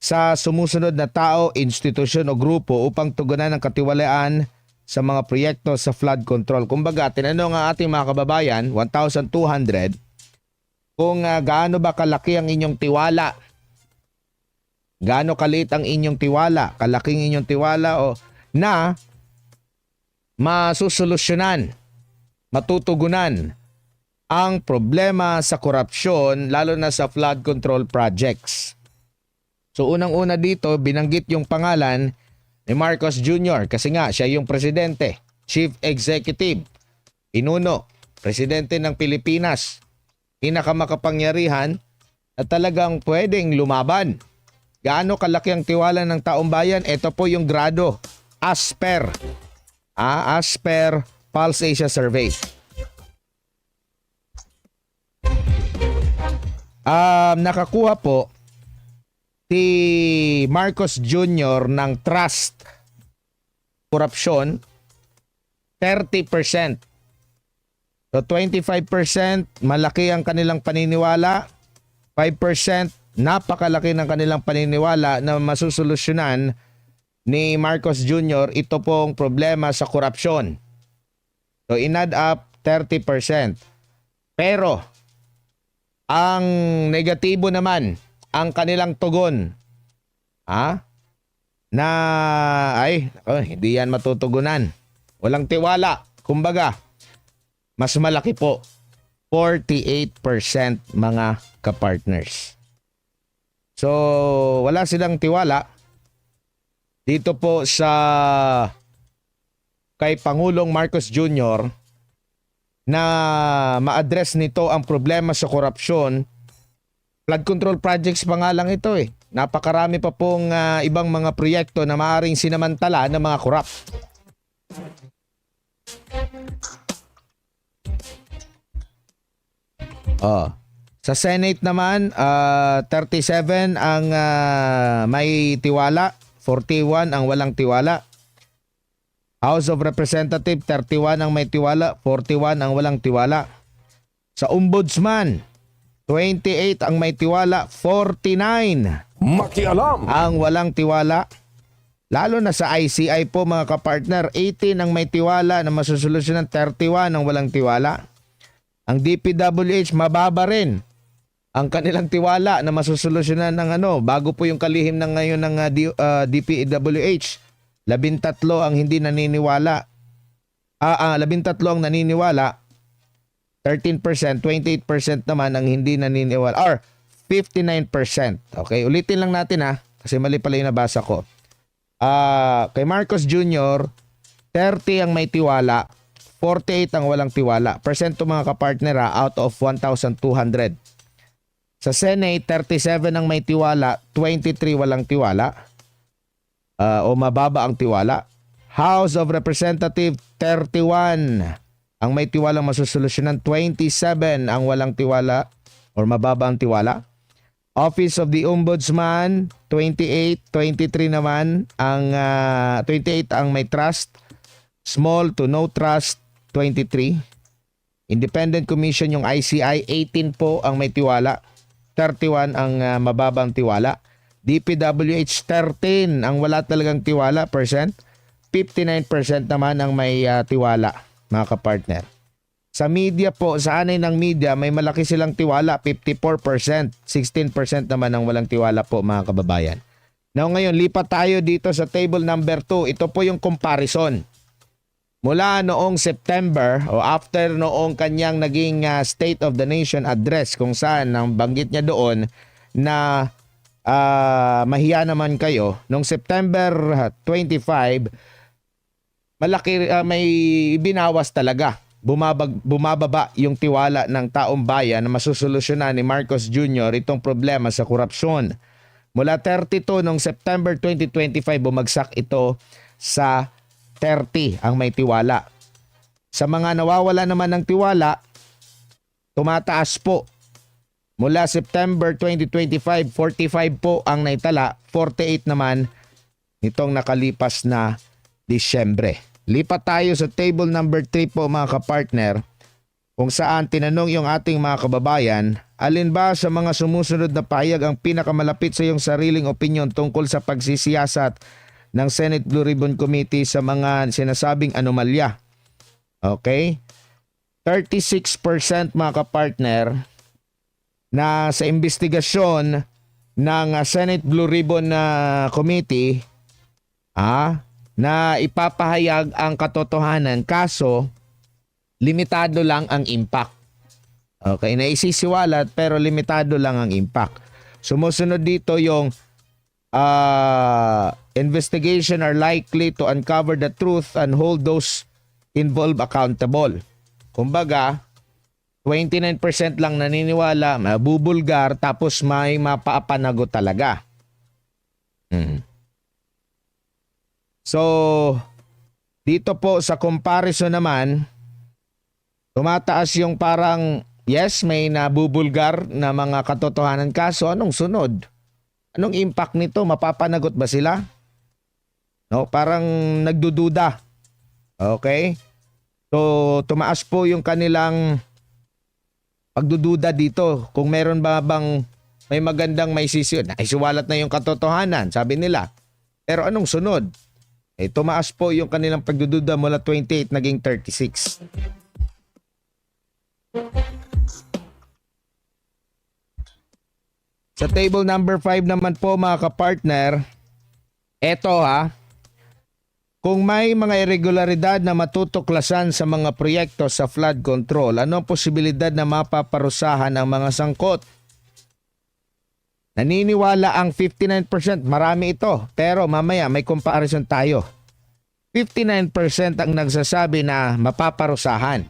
Sa sumusunod na tao, institusyon o grupo upang tugunan ang katiwalaan sa mga proyekto sa flood control. Kumbaga, tinanong ang ating mga kababayan, 1,200, kung gaano ba kalaki ang inyong tiwala. Gaano kaliit ang inyong tiwala, kalaking inyong tiwala o na masusolusyonan, matutugunan ang problema sa korupsyon lalo na sa flood control projects. So unang-una dito, binanggit yung pangalan ni Marcos Jr. kasi nga siya yung presidente, chief executive, pinuno, presidente ng Pilipinas, pinakamakapangyarihan na talagang pwedeng lumaban. Gaano kalaki ang tiwala ng taong bayan? Ito po yung grado, as per Pulse Asia Survey. Nakakuha po si Marcos Jr. ng trust korupsyon 30%. So 25% malaki ang kanilang paniniwala, 5% napakalaki ng kanilang paniniwala na masusolusyonan ni Marcos Jr. ito pong problema sa korupsyon. So in-add up 30%. Pero ang negatibo naman ang kanilang tugon na hindi yan matutugunan. Walang tiwala. Kumbaga, mas malaki po, 48% mga kapartners. So, wala silang tiwala dito po sa kay Pangulong Marcos Jr. na ma-address nito ang problema sa korupsyon. Flood control projects pa nga lang ito eh. Napakarami pa pong ibang mga proyekto na maaaring sinamantala ng mga korap. Sa Senate naman, 37 ang may tiwala, 41 ang walang tiwala. House of Representatives, 31 ang may tiwala, 41 ang walang tiwala. Sa Ombudsman, 28 ang may tiwala, 49 makialam ang walang tiwala. Lalo na sa ICI po mga kapartner, 18 ang may tiwala na masusolusyonan, 31 ang walang tiwala. Ang DPWH mababa rin ang kanilang tiwala na masusolusyonan ng bago po yung kalihim ng ngayon ng DPWH. 13 ang hindi naniniwala. 13 ang naniniwala. 13%, 28% naman ang hindi naniniwala. Or 59%. Okay, ulitin lang natin kasi mali pala yung nabasa ko. Kay Marcos Jr., 30 ang may tiwala, 48 ang walang tiwala. Persento mga kapartner out of 1,200. Sa Senate, 37 ang may tiwala, 23 walang tiwala. O mababa ang tiwala. House of Representatives, 31 ang may tiwalang masusolusyonan, 27 ang walang tiwala or mababa ang tiwala. Office of the Ombudsman, 28, 23 naman ang 28 ang may trust, small to no trust, 23. Independent Commission yung ICI, 18 po ang may tiwala, 31 ang mababang tiwala. DPWH, 13 ang wala talagang tiwala, percent. 59% naman ang may tiwala, mga kapartner. Sa media po, sa anay ng media, may malaki silang tiwala, 54%. 16% naman ang walang tiwala po, mga kababayan. Now ngayon, lipat tayo dito sa table number 2. Ito po yung comparison. Mula noong September o after noong kanyang naging State of the Nation address kung saan ang banggit niya doon na mahiya naman kayo, noong September 25, malaki may binawas talaga. Bumababa yung tiwala ng taong bayan na masusolusyonan ni Marcos Jr. itong problema sa korupsyon. Mula 32 noong September 2025, bumagsak ito sa 30 ang may tiwala. Sa mga nawawala naman ng tiwala, tumataas po. Mula September 2025, 45 po ang naitala, 48 naman nitong nakalipas na Disyembre. Lipat tayo sa table number 3 po, mga kapartner, kung saan tinanong yung ating mga kababayan, alin ba sa mga sumusunod na pahayag ang pinakamalapit sa iyong sariling opinyon tungkol sa pagsisiyasat ng Senate Blue Ribbon Committee sa mga sinasabing anomalya? Okay? 36% mga kapartner na sa investigasyon ng Senate Blue Ribbon Committee na ipapahayag ang katotohanan, kaso limitado lang ang impact. Okay, naisisiwalat pero limitado lang ang impact. Sumusunod dito yung investigation are likely to uncover the truth and hold those involved accountable. Kumbaga, 29% lang naniniwala, mabubulgar, tapos may mapapanagot talaga. So, dito po sa comparison naman, tumataas yung parang, yes, may nabubulgar na mga katotohanan, kaso anong sunod? Anong impact nito? Mapapanagot ba sila? No, parang nagdududa. Okay? So, tumaas po yung kanilang pagdududa dito. Kung meron ba bang may magandang may sisiyon. Naisiwalat na yung katotohanan, sabi nila. Pero anong sunod? Tumaas po yung kanilang pagdududa mula 28 naging 36. Sa table number 5 naman po, mga kapartner, eto kung may mga irregularidad na matutuklasan sa mga proyekto sa flood control, ano ang posibilidad na mapaparusahan ang mga sangkot? Naniniwala ang 59%, marami ito, pero mamaya may comparison tayo. 59% ang nagsasabi na mapaparusahan.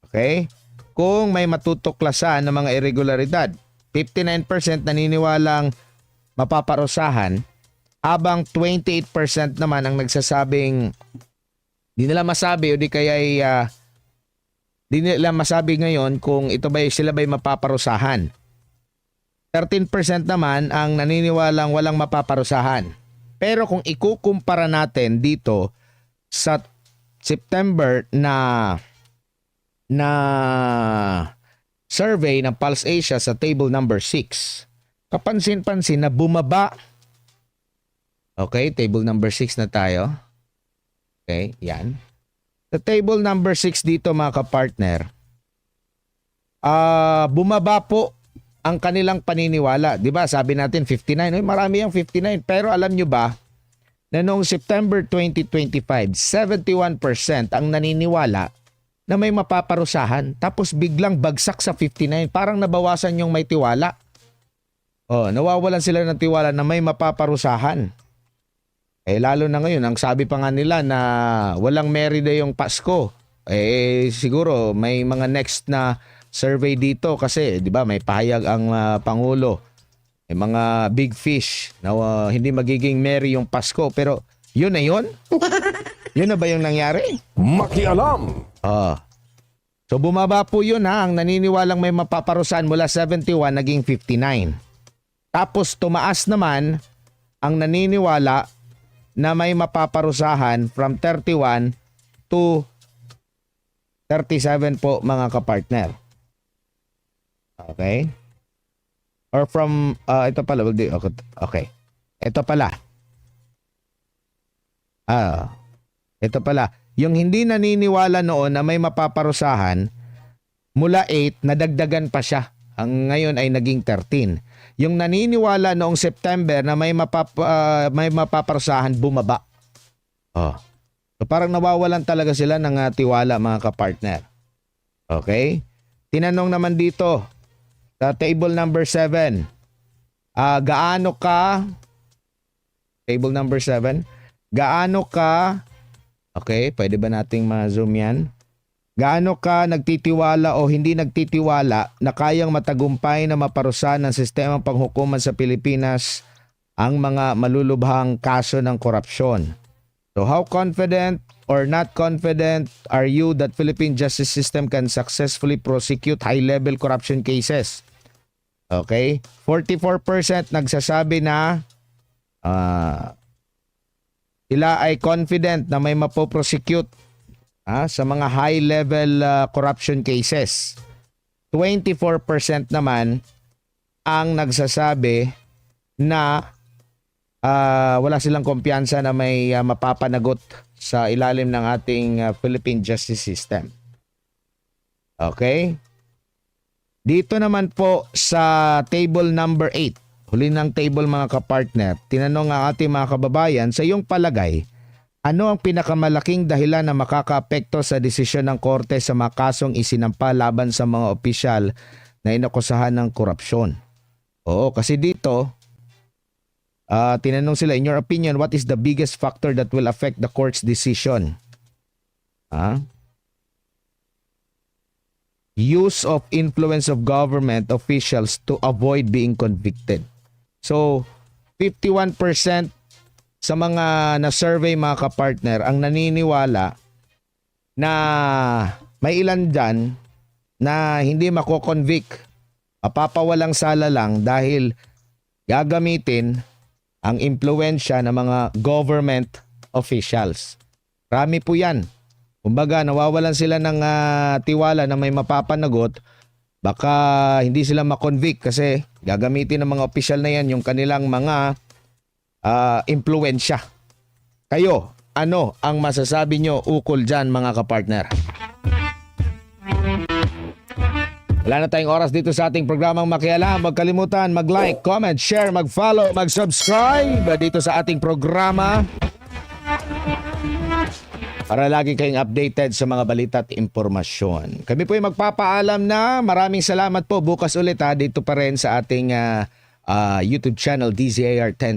Okay? Kung may matutuklasan ng mga irregularidad, 59% naniniwalang mapaparusahan, habang 28% naman ang nagsasabing di nila masabi o di kaya di nila masabi ngayon kung ito ba sila ba'y mapaparusahan. 13% naman ang naniniwalang walang mapaparusahan. Pero kung ikukumpara natin dito sa September na survey ng Pulse Asia sa table number 6, kapansin-pansin na bumaba. Okay, table number 6 na tayo. Okay, yan. Sa table number 6 dito, mga kapartner, bumaba po ang kanilang paniniwala. Diba, sabi natin 59. Marami yung 59. Pero alam nyo ba na noong September 2025, 71% ang naniniwala na may mapaparusahan. Tapos biglang bagsak sa 59. Parang nabawasan yung may tiwala. Nawawalan sila ng tiwala na may mapaparusahan. Lalo na ngayon, ang sabi pa nga nila na walang merida yung Pasko. Siguro may mga next na survey dito kasi 'di ba may pahayag ang Pangulo. May mga big fish na hindi magiging merry yung Pasko, pero yun na yun? Yun na ba yung nangyari? Makialam! So bumaba po yun ang naniniwalang may mapaparusahan mula 71 naging 59. Tapos tumaas naman ang naniniwala na may mapaparusahan from 31 to 37 po mga kapartner. Okay? Or from, ito pala, okay. Ito pala. Ito pala. Yung hindi naniniwala noon na may mapaparusahan, mula 8, nadagdagan pa siya. Ang ngayon ay naging 13. Yung naniniwala noong September na may mapaparusahan, bumaba. So parang nawawalan talaga sila ng tiwala mga kapartner. Okay? Tinanong naman dito sa table number 7. Gaano ka, table number 7, gaano ka, okay, pwede ba nating ma-zoom yan? Gaano ka nagtitiwala o hindi nagtitiwala na kayang matagumpay na maparusahan ng sistemang panghukuman sa Pilipinas ang mga malulubhang kaso ng korupsyon? So how confident or not confident are you that Philippine justice system can successfully prosecute high-level corruption cases? Okay? 44% nagsasabi na sila ay confident na may mapoprosecute sa mga high-level corruption cases. 24% naman ang nagsasabi na wala silang kumpiyansa na may mapapanagot sa ilalim ng ating Philippine justice system. Okay? Dito naman po sa table number 8, huli ng table mga kapartner, tinanong ang ating mga kababayan, sa iyong palagay, ano ang pinakamalaking dahilan na makakaapekto sa desisyon ng korte sa mga kasong isinampa laban sa mga opisyal na inakusahan ng korupsyon? Oo, kasi dito, tinanong sila, in your opinion, what is the biggest factor that will affect the court's decision? Use of influence of government officials to avoid being convicted. So, 51% sa mga na-survey mga kapartner ang naniniwala na may ilan dyan na hindi mako-convict, mapapawalang sala lang dahil gagamitin ang impluwensya ng mga government officials. Marami po yan. Kumbaga, nawawalan sila ng tiwala na may mapapanagot, baka hindi sila makonvict kasi gagamitin ng mga opisyal na yan yung kanilang mga impluwensya. Kayo, ano ang masasabi nyo ukol dyan mga kapartner? Wala na tayong oras dito sa ating programang Makialam. Huwag kalimutan mag-like, comment, share, mag-follow, mag-subscribe dito sa ating programa para lagi kayong updated sa mga balita at impormasyon. Kami po ay magpapaalam na. Maraming salamat po. Bukas ulit dito pa rin sa ating YouTube channel DZAR 10.